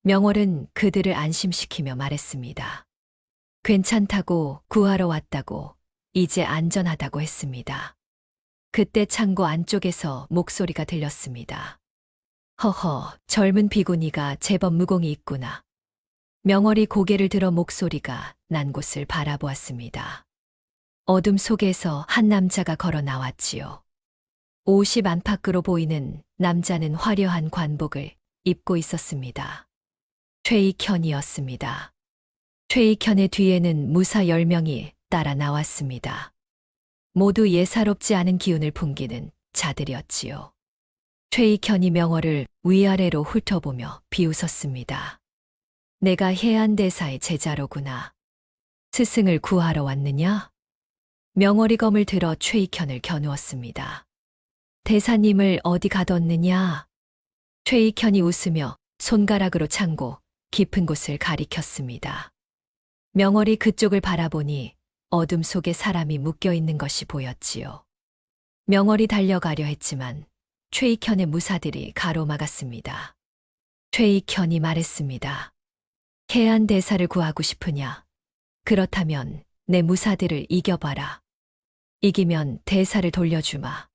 명월은 그들을 안심시키며 말했습니다. 괜찮다고, 구하러 왔다고, 이제 안전하다고 했습니다. 그때 창고 안쪽에서 목소리가 들렸습니다. 허허, 젊은 비구니가 제법 무공이 있구나. 명월이 고개를 들어 목소리가 난 곳을 바라보았습니다. 어둠 속에서 한 남자가 걸어 나왔지요. 옷이 안팎으로 보이는 남자는 화려한 관복을 입고 있었습니다. 최익현이었습니다. 최익현의 뒤에는 무사 10명이 따라 나왔습니다. 모두 예사롭지 않은 기운을 풍기는 자들이었지요. 최익현이 명월을 위아래로 훑어보며 비웃었습니다. 내가 해안대사의 제자로구나. 스승을 구하러 왔느냐? 명월이 검을 들어 최익현을 겨누었습니다. 대사님을 어디 가뒀느냐? 최익현이 웃으며 손가락으로 창고 깊은 곳을 가리켰습니다. 명월이 그쪽을 바라보니 어둠 속에 사람이 묶여 있는 것이 보였지요. 명월이 달려가려 했지만 최익현의 무사들이 가로막았습니다. 최익현이 말했습니다. 해안 대사를 구하고 싶으냐? 그렇다면 내 무사들을 이겨봐라. 이기면 대사를 돌려주마.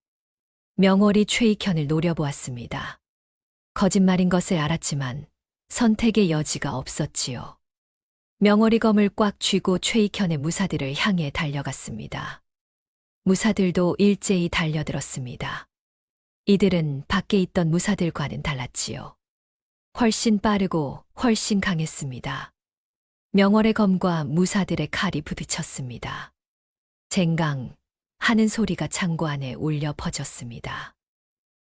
명월이 최익현을 노려보았습니다. 거짓말인 것을 알았지만 선택의 여지가 없었지요. 명월이 검을 꽉 쥐고 최익현의 무사들을 향해 달려갔습니다. 무사들도 일제히 달려들었습니다. 이들은 밖에 있던 무사들과는 달랐지요. 훨씬 빠르고 훨씬 강했습니다. 명월의 검과 무사들의 칼이 부딪혔습니다. 쟁강 하는 소리가 창고 안에 울려 퍼졌습니다.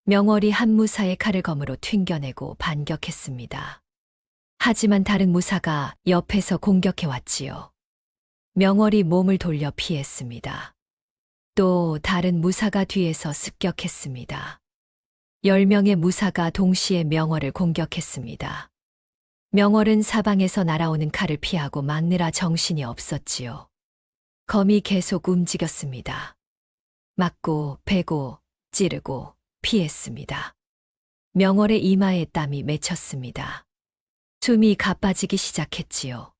명월이 한 무사의 칼을 검으로 튕겨내고 반격했습니다. 하지만 다른 무사가 옆에서 공격해 왔지요. 명월이 몸을 돌려 피했습니다. 또 다른 무사가 뒤에서 습격했습니다. 10명의 무사가 동시에 명월을 공격했습니다. 명월은 사방에서 날아오는 칼을 피하고 막느라 정신이 없었지요. 검이 계속 움직였습니다. 맞고, 베고, 찌르고, 피했습니다. 명월의 이마에 땀이 맺혔습니다. 숨이 가빠지기 시작했지요.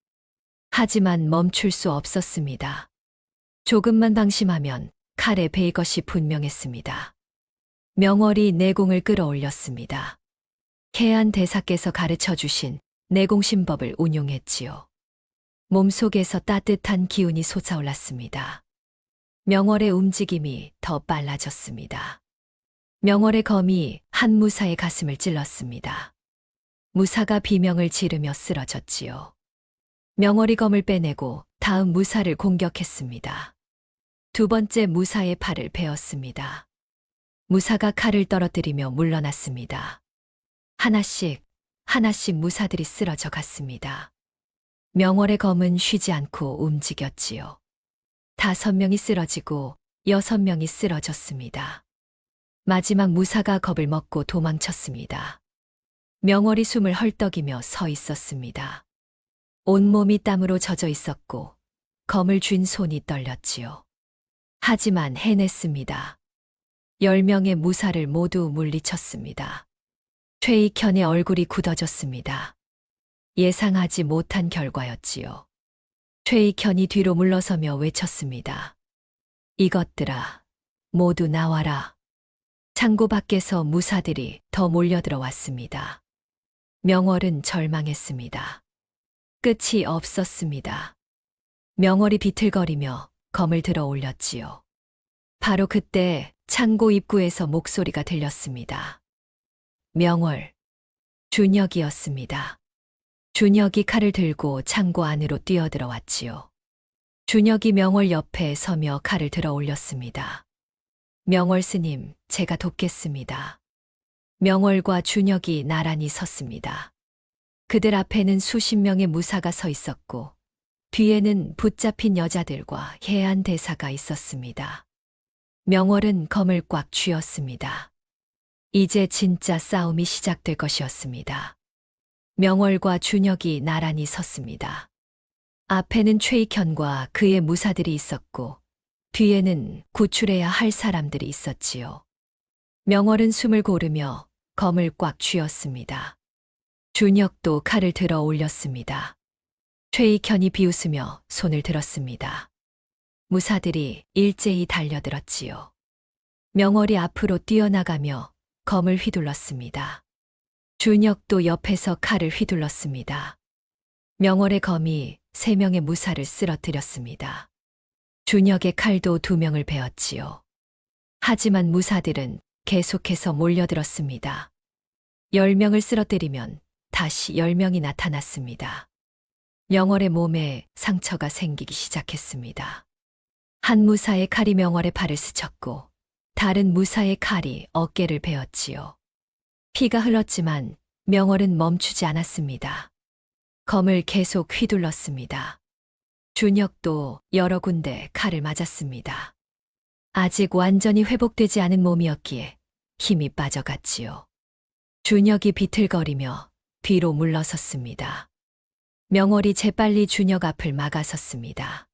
하지만 멈출 수 없었습니다. 조금만 방심하면 칼에 베일 것이 분명했습니다. 명월이 내공을 끌어올렸습니다. 해안 대사께서 가르쳐 주신 내공신법을 운용했지요. 몸속에서 따뜻한 기운이 솟아올랐습니다. 명월의 움직임이 더 빨라졌습니다. 명월의 검이 한 무사의 가슴을 찔렀습니다. 무사가 비명을 지르며 쓰러졌지요. 명월이 검을 빼내고 다음 무사를 공격했습니다. 두 번째 무사의 팔을 베었습니다. 무사가 칼을 떨어뜨리며 물러났습니다. 하나씩 무사들이 쓰러져 갔습니다. 명월의 검은 쉬지 않고 움직였지요. 5명이 쓰러지고 6명이 쓰러졌습니다. 마지막 무사가 겁을 먹고 도망쳤습니다. 명월이 숨을 헐떡이며 서 있었습니다. 온몸이 땀으로 젖어 있었고 검을 쥔 손이 떨렸지요. 하지만 해냈습니다. 10명의 무사를 모두 물리쳤습니다. 최익현의 얼굴이 굳어졌습니다. 예상하지 못한 결과였지요. 최익현이 뒤로 물러서며 외쳤습니다. 이것들아, 모두 나와라. 창고 밖에서 무사들이 더 몰려들어왔습니다. 명월은 절망했습니다. 끝이 없었습니다. 명월이 비틀거리며 검을 들어 올렸지요. 바로 그때 창고 입구에서 목소리가 들렸습니다. 명월, 준혁이었습니다. 준혁이 칼을 들고 창고 안으로 뛰어들어왔지요. 준혁이 명월 옆에 서며 칼을 들어 올렸습니다. 명월 스님, 제가 돕겠습니다. 명월과 준혁이 나란히 섰습니다. 그들 앞에는 수십 명의 무사가 서 있었고 뒤에는 붙잡힌 여자들과 해안 대사가 있었습니다. 명월은 검을 꽉 쥐었습니다. 이제 진짜 싸움이 시작될 것이었습니다. 명월과 준혁이 나란히 섰습니다. 앞에는 최익현과 그의 무사들이 있었고 뒤에는 구출해야 할 사람들이 있었지요. 명월은 숨을 고르며 검을 꽉 쥐었습니다. 준혁도 칼을 들어 올렸습니다. 최익현이 비웃으며 손을 들었습니다. 무사들이 일제히 달려들었지요. 명월이 앞으로 뛰어나가며 검을 휘둘렀습니다. 준혁도 옆에서 칼을 휘둘렀습니다. 명월의 검이 3명의 무사를 쓰러뜨렸습니다. 준혁의 칼도 2명을 베었지요. 하지만 무사들은 계속해서 몰려들었습니다. 10명을 쓰러뜨리면 다시 10명이 나타났습니다. 명월의 몸에 상처가 생기기 시작했습니다. 한 무사의 칼이 명월의 팔을 스쳤고 다른 무사의 칼이 어깨를 베었지요. 피가 흘렀지만 명월은 멈추지 않았습니다. 검을 계속 휘둘렀습니다. 준혁도 여러 군데 칼을 맞았습니다. 아직 완전히 회복되지 않은 몸이었기에 힘이 빠져갔지요. 준혁이 비틀거리며 뒤로 물러섰습니다. 명월이 재빨리 준혁 앞을 막아섰습니다.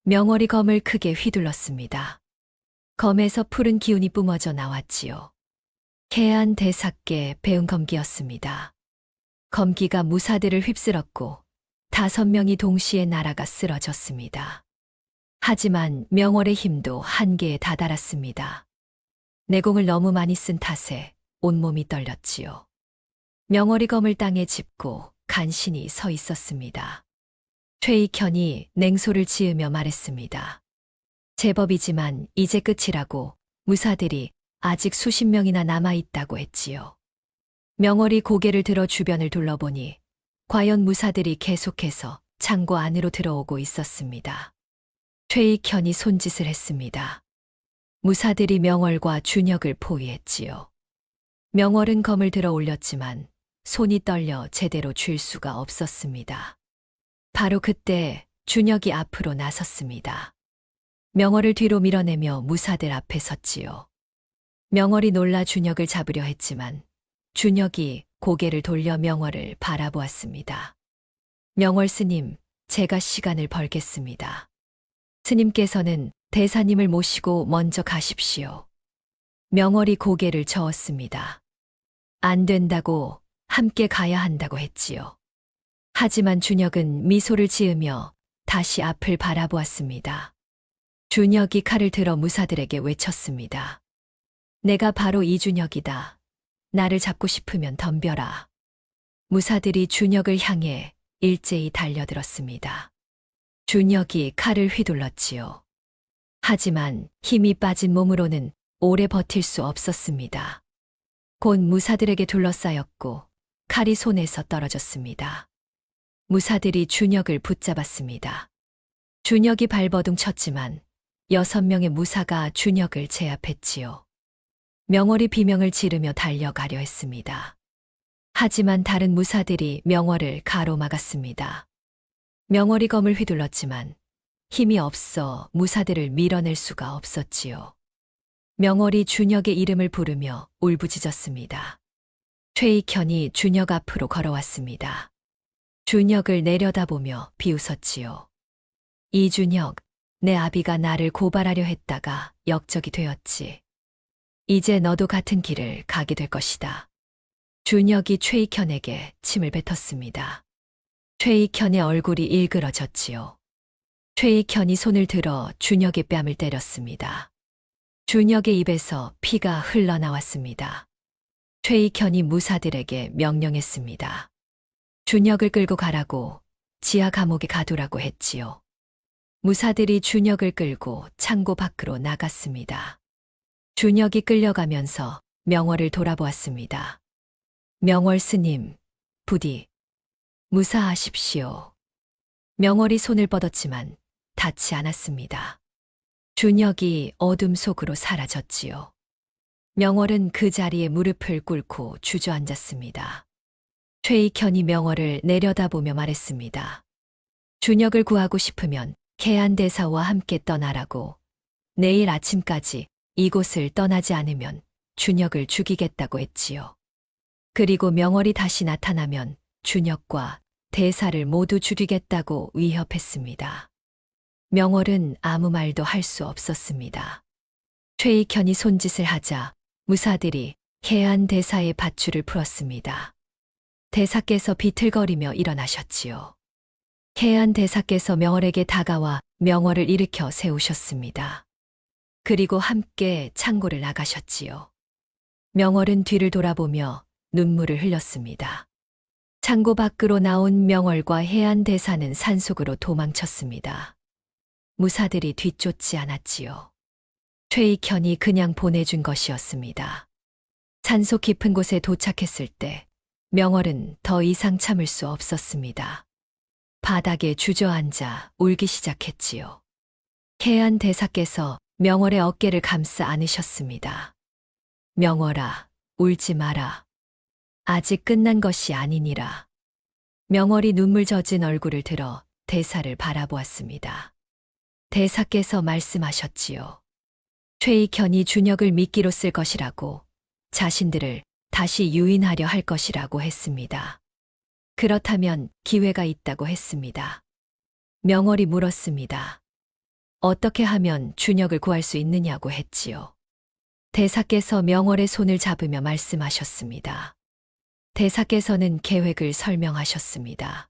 명월이 검을 크게 휘둘렀습니다. 검에서 푸른 기운이 뿜어져 나왔지요. 해안 대사께 배운 검기였습니다. 검기가 무사들을 휩쓸었고 5명이 동시에 날아가 쓰러졌습니다. 하지만 명월의 힘도 한계에 다다랐습니다. 내공을 너무 많이 쓴 탓에 온몸이 떨렸지요. 명월이 검을 땅에 짚고 간신히 서 있었습니다. 최익현이 냉소를 지으며 말했습니다. 제법이지만 이제 끝이라고 무사들이 아직 수십 명이나 남아있다고 했지요. 명월이 고개를 들어 주변을 둘러보니 과연 무사들이 계속해서 창고 안으로 들어오고 있었습니다. 최익현이 손짓을 했습니다. 무사들이 명월과 준혁을 포위했지요. 명월은 검을 들어 올렸지만 손이 떨려 제대로 쥘 수가 없었습니다. 바로 그때 준혁이 앞으로 나섰습니다. 명월을 뒤로 밀어내며 무사들 앞에 섰지요. 명월이 놀라 준혁을 잡으려 했지만 준혁이 고개를 돌려 명월을 바라보았습니다. 명월 스님, 제가 시간을 벌겠습니다. 스님께서는 대사님을 모시고 먼저 가십시오. 명월이 고개를 저었습니다. 안 된다고, 함께 가야 한다고 했지요. 하지만 준혁은 미소를 지으며 다시 앞을 바라보았습니다. 준혁이 칼을 들어 무사들에게 외쳤습니다. 내가 바로 이준혁이다. 나를 잡고 싶으면 덤벼라. 무사들이 준혁을 향해 일제히 달려들었습니다. 준혁이 칼을 휘둘렀지요. 하지만 힘이 빠진 몸으로는 오래 버틸 수 없었습니다. 곧 무사들에게 둘러싸였고 칼이 손에서 떨어졌습니다. 무사들이 준혁을 붙잡았습니다. 준혁이 발버둥 쳤지만 6명의 무사가 준혁을 제압했지요. 명월이 비명을 지르며 달려가려 했습니다. 하지만 다른 무사들이 명월을 가로막았습니다. 명월이 검을 휘둘렀지만 힘이 없어 무사들을 밀어낼 수가 없었지요. 명월이 준혁의 이름을 부르며 울부짖었습니다. 최익현이 준혁 앞으로 걸어왔습니다. 준혁을 내려다보며 비웃었지요. 이준혁, 내 아비가 나를 고발하려 했다가 역적이 되었지. 이제 너도 같은 길을 가게 될 것이다. 준혁이 최익현에게 침을 뱉었습니다. 최익현의 얼굴이 일그러졌지요. 최익현이 손을 들어 준혁의 뺨을 때렸습니다. 준혁의 입에서 피가 흘러나왔습니다. 최익현이 무사들에게 명령했습니다. 준혁을 끌고 가라고, 지하 감옥에 가두라고 했지요. 무사들이 준혁을 끌고 창고 밖으로 나갔습니다. 준혁이 끌려가면서 명월을 돌아보았습니다. 명월 스님, 부디 무사하십시오. 명월이 손을 뻗었지만 닿지 않았습니다. 준혁이 어둠 속으로 사라졌지요. 명월은 그 자리에 무릎을 꿇고 주저앉았습니다. 최익현이 명월을 내려다보며 말했습니다. 준혁을 구하고 싶으면 계안대사와 함께 떠나라고. 내일 아침까지 이곳을 떠나지 않으면 준혁을 죽이겠다고 했지요. 그리고 명월이 다시 나타나면 준혁과 대사를 모두 죽이겠다고 위협했습니다. 명월은 아무 말도 할 수 없었습니다. 최익현이 손짓을 하자 무사들이 계안대사의 밧줄을 풀었습니다. 대사께서 비틀거리며 일어나셨지요. 계안대사께서 명월에게 다가와 명월을 일으켜 세우셨습니다. 그리고 함께 창고를 나가셨지요. 명월은 뒤를 돌아보며 눈물을 흘렸습니다. 창고 밖으로 나온 명월과 해안대사는 산속으로 도망쳤습니다. 무사들이 뒤쫓지 않았지요. 최익현이 그냥 보내준 것이었습니다. 산속 깊은 곳에 도착했을 때 명월은 더 이상 참을 수 없었습니다. 바닥에 주저앉아 울기 시작했지요. 해안대사께서 명월의 어깨를 감싸 안으셨습니다. 명월아, 울지 마라. 아직 끝난 것이 아니니라. 명월이 눈물 젖은 얼굴을 들어 대사를 바라보았습니다. 대사께서 말씀하셨지요. 최익현이 준혁을 미끼로 쓸 것이라고, 자신들을 다시 유인하려 할 것이라고 했습니다. 그렇다면 기회가 있다고 했습니다. 명월이 물었습니다. 어떻게 하면 준혁을 구할 수 있느냐고 했지요. 대사께서 명월의 손을 잡으며 말씀하셨습니다. 대사께서는 계획을 설명하셨습니다.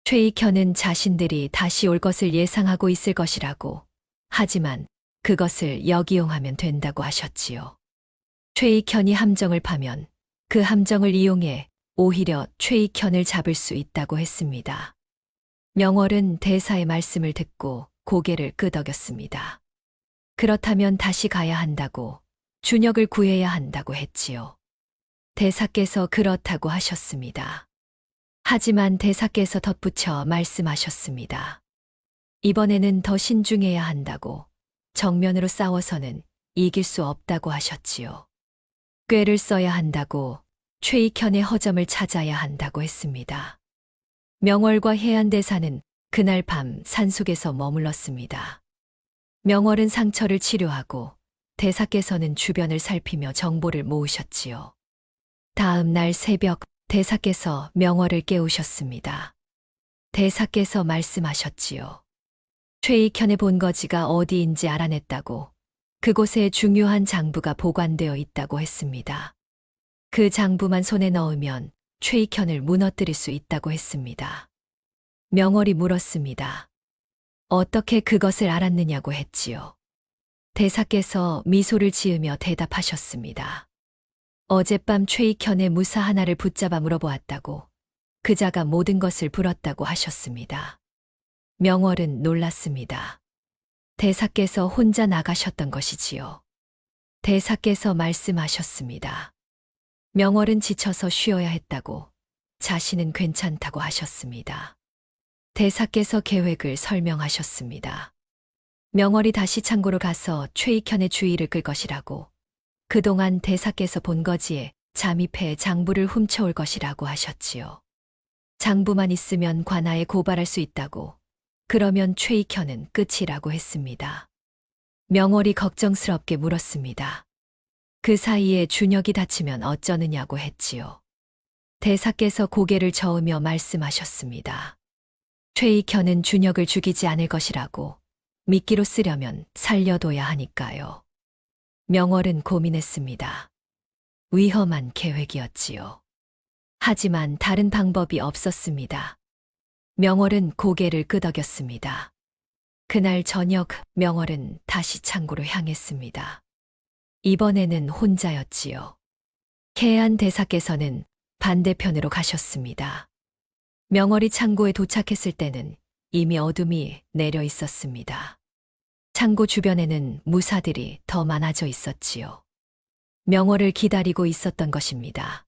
최익현은 자신들이 다시 올 것을 예상하고 있을 것이라고, 하지만 그것을 역이용하면 된다고 하셨지요. 최익현이 함정을 파면 그 함정을 이용해 오히려 최익현을 잡을 수 있다고 했습니다. 명월은 대사의 말씀을 듣고 고개를 끄덕였습니다. 그렇다면 다시 가야 한다고, 준혁을 구해야 한다고 했지요. 대사께서 그렇다고 하셨습니다. 하지만 대사께서 덧붙여 말씀하셨습니다. 이번에는 더 신중해야 한다고, 정면으로 싸워서는 이길 수 없다고 하셨지요. 꾀를 써야 한다고, 최익현의 허점을 찾아야 한다고 했습니다. 명월과 해안대사는 그날 밤 산속에서 머물렀습니다. 명월은 상처를 치료하고 대사께서는 주변을 살피며 정보를 모으셨지요. 다음 날 새벽 대사께서 명월을 깨우셨습니다. 대사께서 말씀하셨지요. 최익현의 본거지가 어디인지 알아냈다고, 그곳에 중요한 장부가 보관되어 있다고 했습니다. 그 장부만 손에 넣으면 최익현을 무너뜨릴 수 있다고 했습니다. 명월이 물었습니다. 어떻게 그것을 알았느냐고 했지요. 대사께서 미소를 지으며 대답하셨습니다. 어젯밤 최익현의 무사 하나를 붙잡아 물어보았다고, 그자가 모든 것을 불었다고 하셨습니다. 명월은 놀랐습니다. 대사께서 혼자 나가셨던 것이지요. 대사께서 말씀하셨습니다. 명월은 지쳐서 쉬어야 했다고, 자신은 괜찮다고 하셨습니다. 대사께서 계획을 설명하셨습니다. 명월이 다시 창고로 가서 최익현의 주의를 끌 것이라고, 그동안 대사께서 본 거지에 잠입해 장부를 훔쳐올 것이라고 하셨지요. 장부만 있으면 관아에 고발할 수 있다고, 그러면 최익현은 끝이라고 했습니다. 명월이 걱정스럽게 물었습니다. 그 사이에 준혁이 다치면 어쩌느냐고 했지요. 대사께서 고개를 저으며 말씀하셨습니다. 최익현은 준혁을 죽이지 않을 것이라고, 미끼로 쓰려면 살려둬야 하니까요. 명월은 고민했습니다. 위험한 계획이었지요. 하지만 다른 방법이 없었습니다. 명월은 고개를 끄덕였습니다. 그날 저녁 명월은 다시 창고로 향했습니다. 이번에는 혼자였지요. 계안 대사께서는 반대편으로 가셨습니다. 명월이 창고에 도착했을 때는 이미 어둠이 내려 있었습니다. 창고 주변에는 무사들이 더 많아져 있었지요. 명월을 기다리고 있었던 것입니다.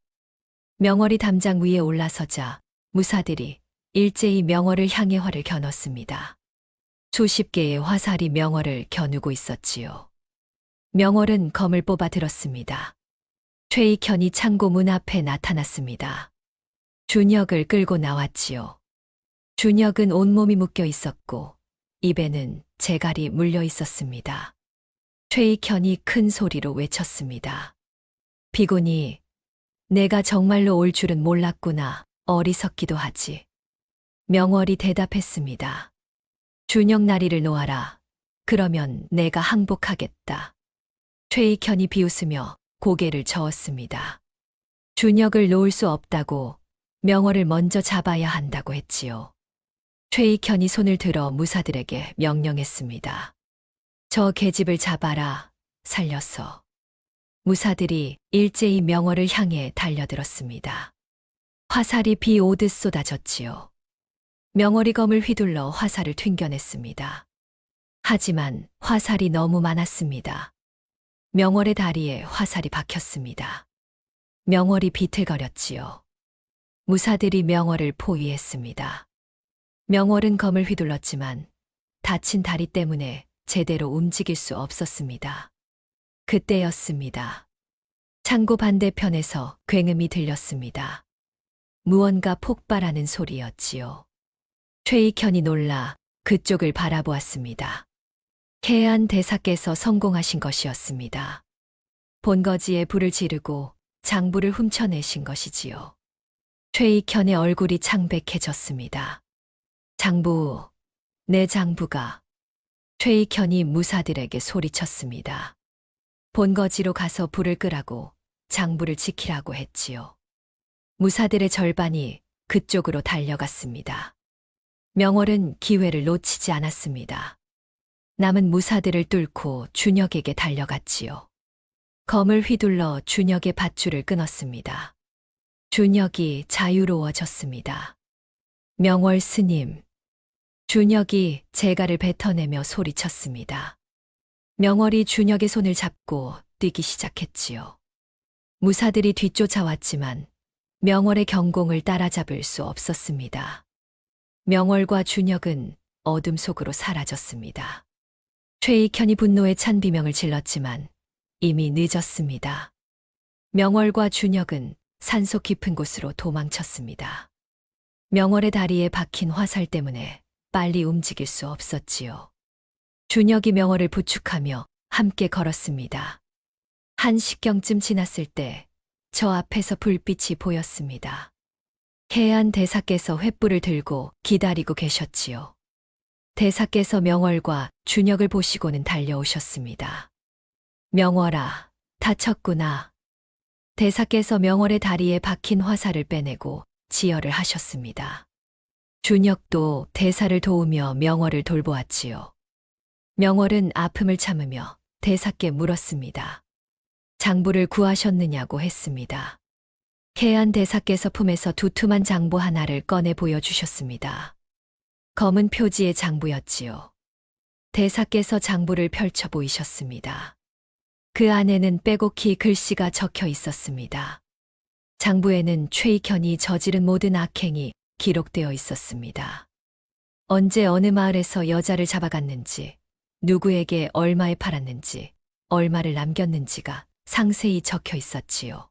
명월이 담장 위에 올라서자 무사들이 일제히 명월을 향해 활을 겨눴습니다. 수십 개의 화살이 명월을 겨누고 있었지요. 명월은 검을 뽑아 들었습니다. 최익현이 창고 문 앞에 나타났습니다. 준혁을 끌고 나왔지요. 준혁은 온몸이 묶여 있었고 입에는 재갈이 물려 있었습니다. 최익현이 큰 소리로 외쳤습니다. 비군이, 내가 정말로 올 줄은 몰랐구나. 어리석기도 하지. 명월이 대답했습니다. 준혁 나리를 놓아라. 그러면 내가 항복하겠다. 최익현이 비웃으며 고개를 저었습니다. 준혁을 놓을 수 없다고, 명월을 먼저 잡아야 한다고 했지요. 최익현이 손을 들어 무사들에게 명령했습니다. 저 계집을 잡아라. 살려서. 무사들이 일제히 명월을 향해 달려들었습니다. 화살이 비 오듯 쏟아졌지요. 명월이 검을 휘둘러 화살을 튕겨냈습니다. 하지만 화살이 너무 많았습니다. 명월의 다리에 화살이 박혔습니다. 명월이 비틀거렸지요. 무사들이 명월을 포위했습니다. 명월은 검을 휘둘렀지만 다친 다리 때문에 제대로 움직일 수 없었습니다. 그때였습니다. 창고 반대편에서 굉음이 들렸습니다. 무언가 폭발하는 소리였지요. 최익현이 놀라 그쪽을 바라보았습니다. 계안 대사께서 성공하신 것이었습니다. 본거지에 불을 지르고 장부를 훔쳐내신 것이지요. 최익현의 얼굴이 창백해졌습니다. 장부, 내 장부가. 최익현이 무사들에게 소리쳤습니다. 본거지로 가서 불을 끄라고, 장부를 지키라고 했지요. 무사들의 절반이 그쪽으로 달려갔습니다. 명월은 기회를 놓치지 않았습니다. 남은 무사들을 뚫고 준혁에게 달려갔지요. 검을 휘둘러 준혁의 밧줄을 끊었습니다. 준혁이 자유로워졌습니다. 명월 스님. 준혁이 재갈을 뱉어내며 소리쳤습니다. 명월이 준혁의 손을 잡고 뛰기 시작했지요. 무사들이 뒤쫓아왔지만 명월의 경공을 따라잡을 수 없었습니다. 명월과 준혁은 어둠 속으로 사라졌습니다. 최익현이 분노에 찬 비명을 질렀지만 이미 늦었습니다. 명월과 준혁은 산속 깊은 곳으로 도망쳤습니다. 명월의 다리에 박힌 화살 때문에 빨리 움직일 수 없었지요. 준혁이 명월을 부축하며 함께 걸었습니다. 1시경쯤 지났을 때 저 앞에서 불빛이 보였습니다. 계안 대사께서 횃불을 들고 기다리고 계셨지요. 대사께서 명월과 준혁을 보시고는 달려오셨습니다. 명월아, 다쳤구나. 대사께서 명월의 다리에 박힌 화살을 빼내고 지혈을 하셨습니다. 준혁도 대사를 도우며 명월을 돌보았지요. 명월은 아픔을 참으며 대사께 물었습니다. 장부를 구하셨느냐고 했습니다. 해안 대사께서 품에서 두툼한 장부 하나를 꺼내 보여주셨습니다. 검은 표지의 장부였지요. 대사께서 장부를 펼쳐 보이셨습니다. 그 안에는 빼곡히 글씨가 적혀 있었습니다. 장부에는 최익현이 저지른 모든 악행이 기록되어 있었습니다. 언제 어느 마을에서 여자를 잡아갔는지, 누구에게 얼마에 팔았는지, 얼마를 남겼는지가 상세히 적혀 있었지요.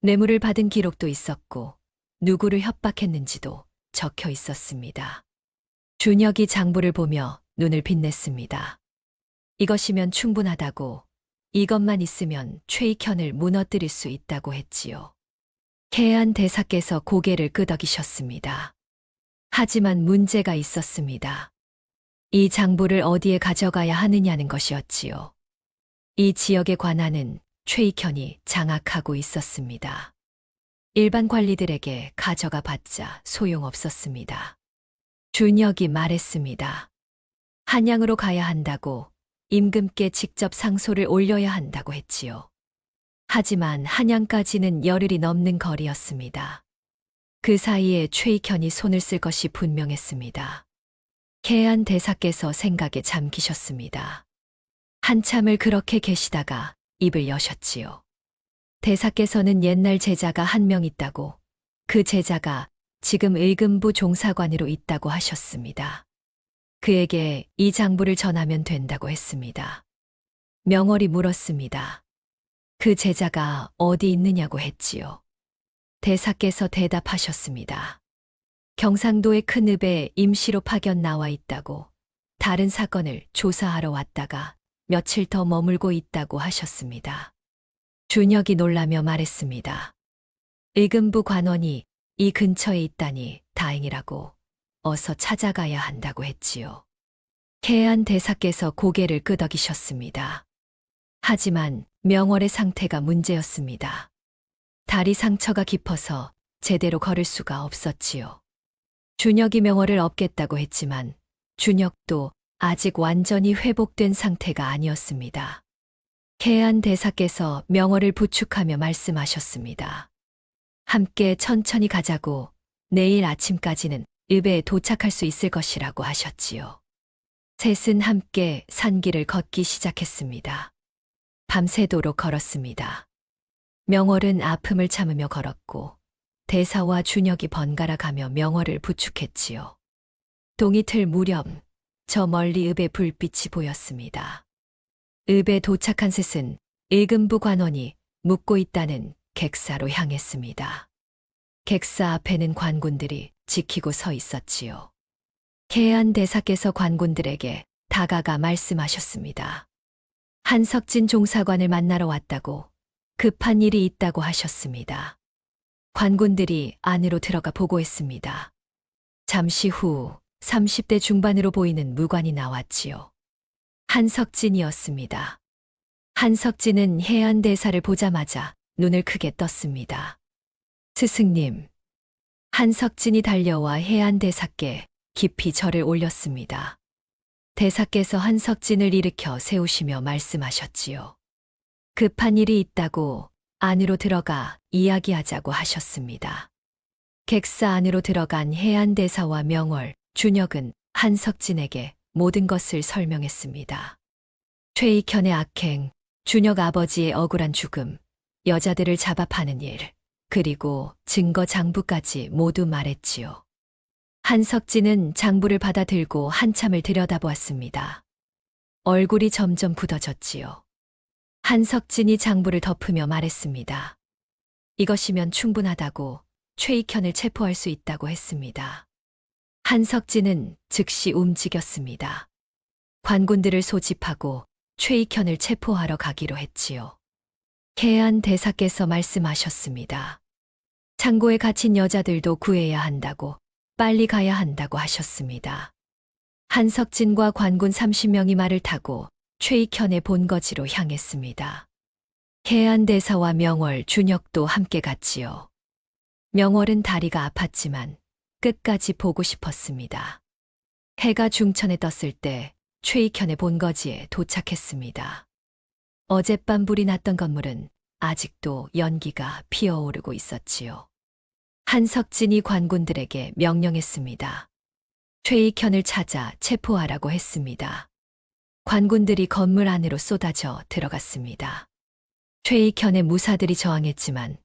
뇌물을 받은 기록도 있었고, 누구를 협박했는지도 적혀 있었습니다. 준혁이 장부를 보며 눈을 빛냈습니다. 이것이면 충분하다고, 이것만 있으면 최익현을 무너뜨릴 수 있다고 했지요. 해안 대사께서 고개를 끄덕이셨습니다. 하지만 문제가 있었습니다. 이 장부를 어디에 가져가야 하느냐는 것이었지요. 이 지역의 관할은 최익현이 장악하고 있었습니다. 일반 관리들에게 가져가 봤자 소용없었습니다. 준혁이 말했습니다. 한양으로 가야 한다고, 임금께 직접 상소를 올려야 한다고 했지요. 하지만 한양까지는 열흘이 넘는 거리였습니다. 그 사이에 최익현이 손을 쓸 것이 분명했습니다. 해안 대사께서 생각에 잠기셨습니다. 한참을 그렇게 계시다가 입을 여셨지요. 대사께서는 옛날 제자가 한 명 있다고, 그 제자가 지금 의금부 종사관으로 있다고 하셨습니다. 그에게 이 장부를 전하면 된다고 했습니다. 명월이 물었습니다. 그 제자가 어디 있느냐고 했지요. 대사께서 대답하셨습니다. 경상도의 큰 읍에 임시로 파견 나와 있다고, 다른 사건을 조사하러 왔다가 며칠 더 머물고 있다고 하셨습니다. 준혁이 놀라며 말했습니다. 의금부 관원이 이 근처에 있다니 다행이라고, 어서 찾아가야 한다고 했지요. 해안 대사께서 고개를 끄덕이셨습니다. 하지만 명월의 상태가 문제였습니다. 다리 상처가 깊어서 제대로 걸을 수가 없었지요. 준혁이 명월을 업겠다고 했지만 준혁도 아직 완전히 회복된 상태가 아니었습니다. 해안 대사께서 명월을 부축하며 말씀하셨습니다. 함께 천천히 가자고, 내일 아침까지는 읍에 도착할 수 있을 것이라고 하셨지요. 셋은 함께 산길을 걷기 시작했습니다. 밤새도록 걸었습니다. 명월은 아픔을 참으며 걸었고, 대사와 준혁이 번갈아 가며 명월을 부축했지요. 동이틀 무렵, 저 멀리 읍의 불빛이 보였습니다. 읍에 도착한 셋은 의금부 관원이 묵고 있다는 객사로 향했습니다. 객사 앞에는 관군들이 지키고 서 있었지요. 해안 대사께서 관군들에게 다가가 말씀하셨습니다. 한석진 종사관을 만나러 왔다고, 급한 일이 있다고 하셨습니다. 관군들이 안으로 들어가 보고했습니다. 잠시 후 30대 중반으로 보이는 무관이 나왔지요. 한석진이었습니다. 한석진은 해안 대사를 보자마자 눈을 크게 떴습니다. 스승님. 한석진이 달려와 해안 대사께 깊이 절을 올렸습니다. 대사께서 한석진을 일으켜 세우시며 말씀하셨지요. 급한 일이 있다고 안으로 들어가 이야기하자고 하셨습니다. 객사 안으로 들어간 해안 대사와 명월, 준혁은 한석진에게 모든 것을 설명했습니다. 최익현의 악행, 준혁 아버지의 억울한 죽음, 여자들을 잡아 파는 일, 그리고 증거 장부까지 모두 말했지요. 한석진은 장부를 받아 들고 한참을 들여다보았습니다. 얼굴이 점점 굳어졌지요. 한석진이 장부를 덮으며 말했습니다. 이것이면 충분하다고, 최익현을 체포할 수 있다고 했습니다. 한석진은 즉시 움직였습니다. 관군들을 소집하고 최익현을 체포하러 가기로 했지요. 해안 대사께서 말씀하셨습니다. 창고에 갇힌 여자들도 구해야 한다고, 빨리 가야 한다고 하셨습니다. 한석진과 관군 30명이 말을 타고 최익현의 본거지로 향했습니다. 해안 대사와 명월, 준혁도 함께 갔지요. 명월은 다리가 아팠지만 끝까지 보고 싶었습니다. 해가 중천에 떴을 때 최익현의 본거지에 도착했습니다. 어젯밤 불이 났던 건물은 아직도 연기가 피어오르고 있었지요. 한석진이 관군들에게 명령했습니다. 최익현을 찾아 체포하라고 했습니다. 관군들이 건물 안으로 쏟아져 들어갔습니다. 최익현의 무사들이 저항했지만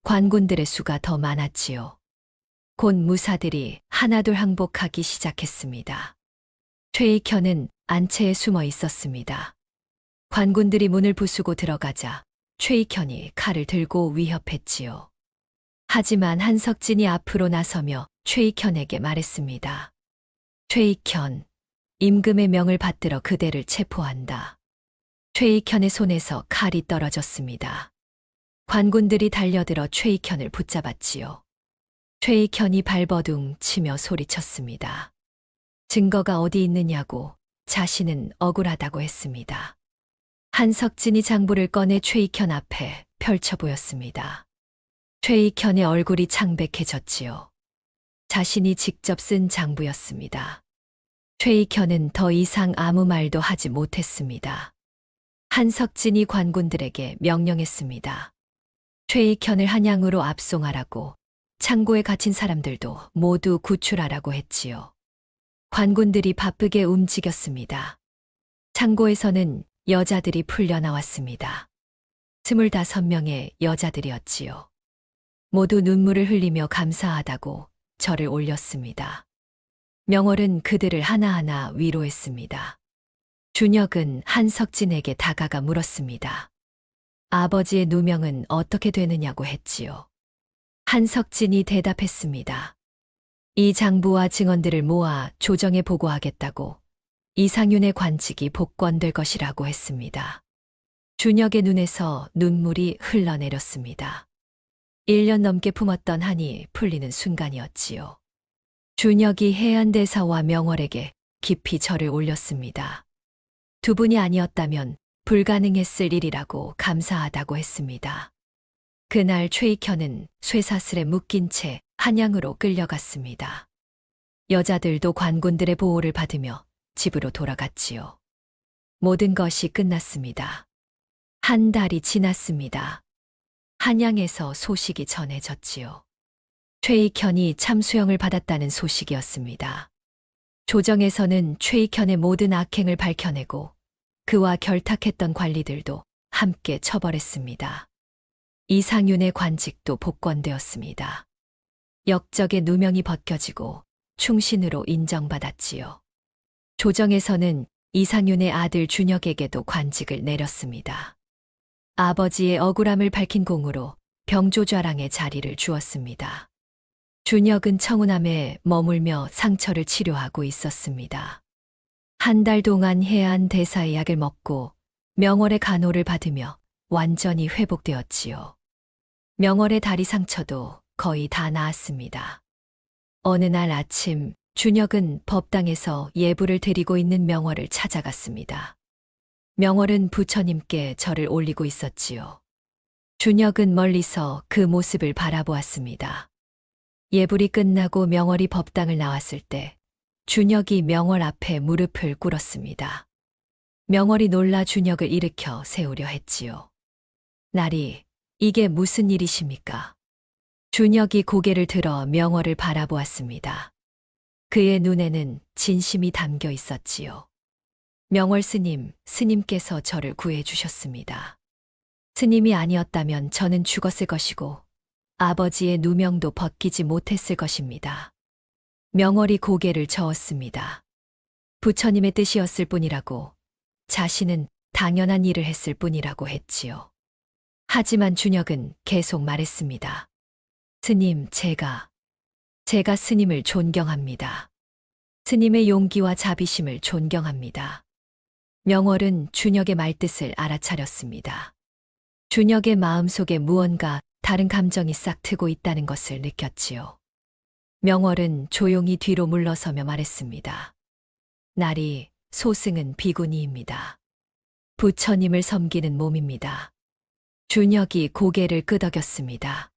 관군들의 수가 더 많았지요. 곧 무사들이 하나둘 항복하기 시작했습니다. 최익현은 안채에 숨어 있었습니다. 관군들이 문을 부수고 들어가자 최익현이 칼을 들고 위협했지요. 하지만 한석진이 앞으로 나서며 최익현에게 말했습니다. 최익현, 임금의 명을 받들어 그대를 체포한다. 최익현의 손에서 칼이 떨어졌습니다. 관군들이 달려들어 최익현을 붙잡았지요. 최익현이 발버둥 치며 소리쳤습니다. 증거가 어디 있느냐고 자신은 억울하다고 했습니다. 한석진이 장부를 꺼내 최익현 앞에 펼쳐 보였습니다. 최익현의 얼굴이 창백해졌지요. 자신이 직접 쓴 장부였습니다. 최익현은 더 이상 아무 말도 하지 못했습니다. 한석진이 관군들에게 명령했습니다. 최익현을 한양으로 압송하라고, 창고에 갇힌 사람들도 모두 구출하라고 했지요. 관군들이 바쁘게 움직였습니다. 창고에서는 여자들이 풀려나왔습니다. 25명의 여자들이었지요. 모두 눈물을 흘리며 감사하다고 절을 올렸습니다. 명월은 그들을 하나하나 위로했습니다. 준혁은 한석진에게 다가가 물었습니다. 아버지의 누명은 어떻게 되느냐고 했지요. 한석진이 대답했습니다. 이 장부와 증언들을 모아 조정에 보고하겠다고 이상윤의 관직이 복권될 것이라고 했습니다. 준혁의 눈에서 눈물이 흘러내렸습니다. 1년 넘게 품었던 한이 풀리는 순간이었지요. 준혁이 해안대사와 명월에게 깊이 절을 올렸습니다. 두 분이 아니었다면 불가능했을 일이라고 감사하다고 했습니다. 그날 최익현은 쇠사슬에 묶인 채 한양으로 끌려갔습니다. 여자들도 관군들의 보호를 받으며 집으로 돌아갔지요. 모든 것이 끝났습니다. 한 달이 지났습니다. 한양에서 소식이 전해졌지요. 최익현이 참수형을 받았다는 소식이었습니다. 조정에서는 최익현의 모든 악행을 밝혀내고 그와 결탁했던 관리들도 함께 처벌했습니다. 이상윤의 관직도 복권되었습니다. 역적의 누명이 벗겨지고 충신으로 인정받았지요. 조정에서는 이상윤의 아들 준혁에게도 관직을 내렸습니다. 아버지의 억울함을 밝힌 공으로 병조좌랑의 자리를 주었습니다. 준혁은 청운함에 머물며 상처를 치료하고 있었습니다. 한 달 동안 해안 대사의 약을 먹고 명월의 간호를 받으며 완전히 회복되었지요. 명월의 다리 상처도 거의 다 나았습니다. 어느 날 아침 준혁은 법당에서 예불을 드리고 있는 명월을 찾아갔습니다. 명월은 부처님께 절을 올리고 있었지요. 준혁은 멀리서 그 모습을 바라보았습니다. 예불이 끝나고 명월이 법당을 나왔을 때 준혁이 명월 앞에 무릎을 꿇었습니다. 명월이 놀라 준혁을 일으켜 세우려 했지요. 나리, 이게 무슨 일이십니까? 준혁이 고개를 들어 명월을 바라보았습니다. 그의 눈에는 진심이 담겨 있었지요. 명월 스님, 스님께서 저를 구해 주셨습니다. 스님이 아니었다면 저는 죽었을 것이고 아버지의 누명도 벗기지 못했을 것입니다. 명월이 고개를 저었습니다. 부처님의 뜻이었을 뿐이라고, 자신은 당연한 일을 했을 뿐이라고 했지요. 하지만 준혁은 계속 말했습니다. 스님, 제가 스님을 존경합니다. 스님의 용기와 자비심을 존경합니다. 명월은 준혁의 말뜻을 알아차렸습니다. 준혁의 마음속에 무언가 다른 감정이 싹 트고 있다는 것을 느꼈지요. 명월은 조용히 뒤로 물러서며 말했습니다. 나리, 소승은 비구니입니다. 부처님을 섬기는 몸입니다. 준혁이 고개를 끄덕였습니다.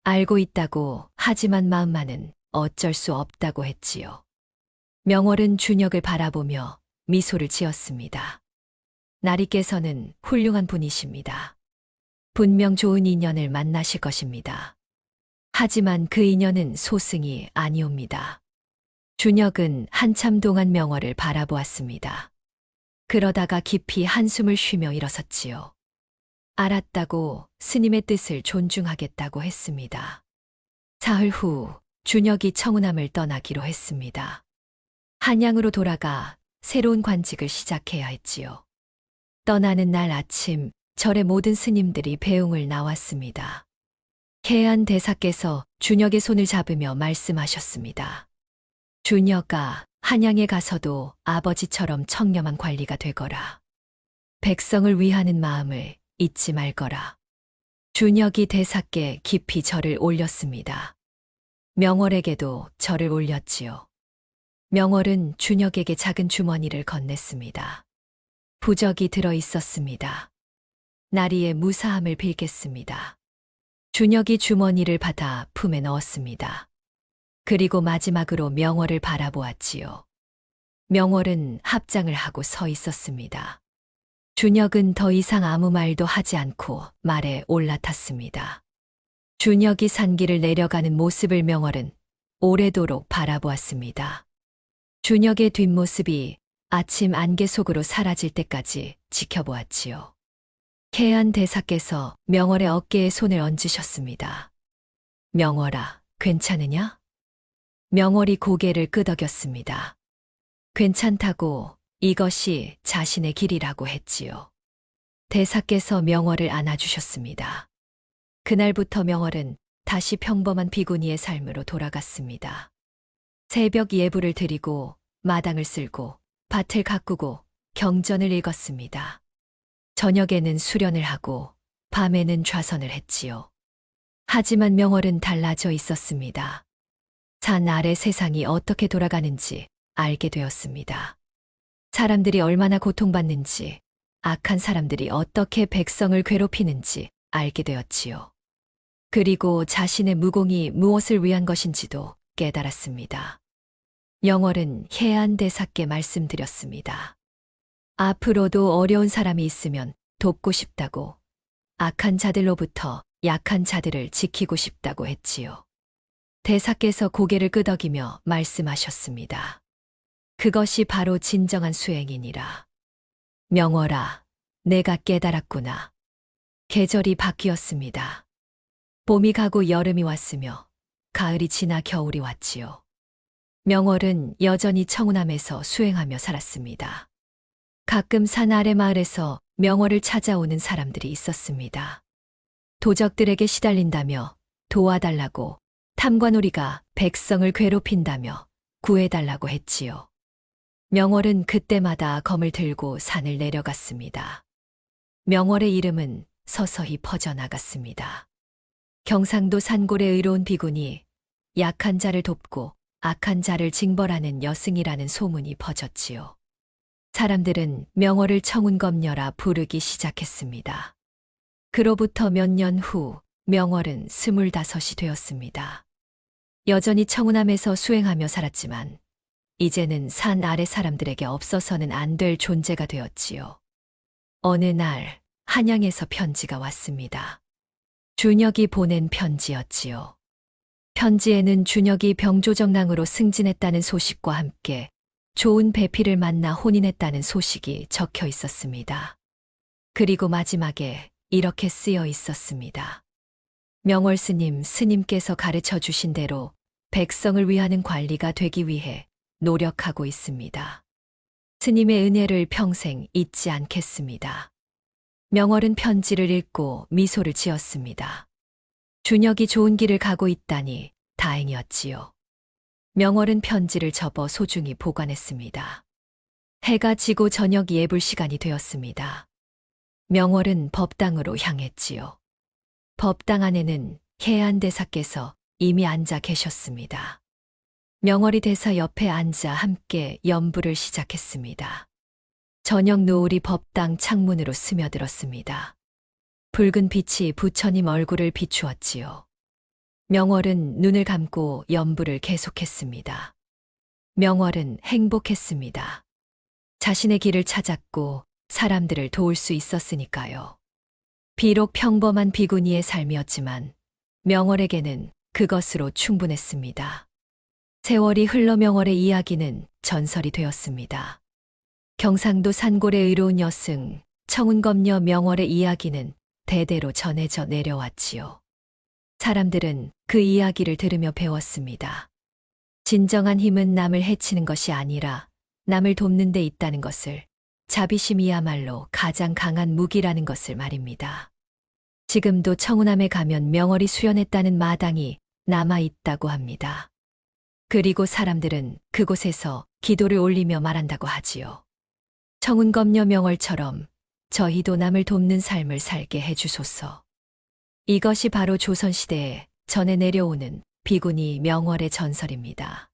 알고 있다고, 하지만 마음만은 어쩔 수 없다고 했지요. 명월은 준혁을 바라보며 미소를 지었습니다. 나리께서는 훌륭한 분이십니다. 분명 좋은 인연을 만나실 것입니다. 하지만 그 인연은 소승이 아니옵니다. 준혁은 한참 동안 명월을 바라보았습니다. 그러다가 깊이 한숨을 쉬며 일어섰지요. 알았다고 스님의 뜻을 존중하겠다고 했습니다. 사흘 후 준혁이 청운함을 떠나기로 했습니다. 한양으로 돌아가 새로운 관직을 시작해야 했지요. 떠나는 날 아침 절의 모든 스님들이 배웅을 나왔습니다. 해안 대사께서 준혁의 손을 잡으며 말씀하셨습니다. 준혁아, 한양에 가서도 아버지처럼 청렴한 관리가 되거라. 백성을 위하는 마음을 잊지 말거라. 준혁이 대사께 깊이 절을 올렸습니다. 명월에게도 절을 올렸지요. 명월은 준혁에게 작은 주머니를 건넸습니다. 부적이 들어 있었습니다. 나리의 무사함을 빌겠습니다. 준혁이 주머니를 받아 품에 넣었습니다. 그리고 마지막으로 명월을 바라보았지요. 명월은 합장을 하고 서 있었습니다. 준혁은 더 이상 아무 말도 하지 않고 말에 올라탔습니다. 준혁이 산길을 내려가는 모습을 명월은 오래도록 바라보았습니다. 준혁의 뒷모습이 아침 안개 속으로 사라질 때까지 지켜보았지요. 해안 대사께서 명월의 어깨에 손을 얹으셨습니다. 명월아, 괜찮으냐? 명월이 고개를 끄덕였습니다. 괜찮다고 이것이 자신의 길이라고 했지요. 대사께서 명월을 안아주셨습니다. 그날부터 명월은 다시 평범한 비구니의 삶으로 돌아갔습니다. 새벽 예불을 드리고 마당을 쓸고 밭을 가꾸고 경전을 읽었습니다. 저녁에는 수련을 하고 밤에는 좌선을 했지요. 하지만 명월은 달라져 있었습니다. 산 아래 세상이 어떻게 돌아가는지 알게 되었습니다. 사람들이 얼마나 고통받는지, 악한 사람들이 어떻게 백성을 괴롭히는지 알게 되었지요. 그리고 자신의 무공이 무엇을 위한 것인지도 깨달았습니다. 명월은 해안 대사께 말씀드렸습니다. 앞으로도 어려운 사람이 있으면 돕고 싶다고, 악한 자들로부터 약한 자들을 지키고 싶다고 했지요. 대사께서 고개를 끄덕이며 말씀하셨습니다. 그것이 바로 진정한 수행이니라. 명월아, 내가 깨달았구나. 계절이 바뀌었습니다. 봄이 가고 여름이 왔으며 가을이 지나 겨울이 왔지요. 명월은 여전히 청운함에서 수행하며 살았습니다. 가끔 산 아래 마을에서 명월을 찾아오는 사람들이 있었습니다. 도적들에게 시달린다며 도와달라고, 탐관오리가 백성을 괴롭힌다며 구해달라고 했지요. 명월은 그때마다 검을 들고 산을 내려갔습니다. 명월의 이름은 서서히 퍼져나갔습니다. 경상도 산골의 의로운 비군이 약한 자를 돕고 악한 자를 징벌하는 여승이라는 소문이 퍼졌지요. 사람들은 명월을 청운검녀라 부르기 시작했습니다. 그로부터 몇 년 후 명월은 25이 되었습니다. 여전히 청운함에서 수행하며 살았지만 이제는 산 아래 사람들에게 없어서는 안 될 존재가 되었지요. 어느 날 한양에서 편지가 왔습니다. 준혁이 보낸 편지였지요. 편지에는 준혁이 병조정랑으로 승진했다는 소식과 함께 좋은 배필을 만나 혼인했다는 소식이 적혀 있었습니다. 그리고 마지막에 이렇게 쓰여 있었습니다. 명월 스님께서 가르쳐 주신 대로 백성을 위하는 관리가 되기 위해 노력하고 있습니다. 스님의 은혜를 평생 잊지 않겠습니다. 명월은 편지를 읽고 미소를 지었습니다. 준혁이 좋은 길을 가고 있다니 다행이었지요. 명월은 편지를 접어 소중히 보관했습니다. 해가 지고 저녁 예불 시간이 되었습니다. 명월은 법당으로 향했지요. 법당 안에는 해안 대사께서 이미 앉아 계셨습니다. 명월이 대사 옆에 앉아 함께 연부를 시작했습니다. 저녁 노을이 법당 창문으로 스며들었습니다. 붉은 빛이 부처님 얼굴을 비추었지요. 명월은 눈을 감고 연부를 계속했습니다. 명월은 행복했습니다. 자신의 길을 찾았고 사람들을 도울 수 있었으니까요. 비록 평범한 비구니의 삶이었지만 명월에게는 그것으로 충분했습니다. 세월이 흘러 명월의 이야기는 전설이 되었습니다. 경상도 산골의 의로운 여승, 청운검녀 명월의 이야기는 대대로 전해져 내려왔지요. 사람들은 그 이야기를 들으며 배웠습니다. 진정한 힘은 남을 해치는 것이 아니라 남을 돕는 데 있다는 것을, 자비심이야말로 가장 강한 무기라는 것을 말입니다. 지금도 청운함에 가면 명월이 수련했다는 마당이 남아 있다고 합니다. 그리고 사람들은 그곳에서 기도를 올리며 말한다고 하지요. 청운검녀 명월처럼 저희도 남을 돕는 삶을 살게 해주소서. 이것이 바로 조선시대에 전해 내려오는 비구니 명월의 전설입니다.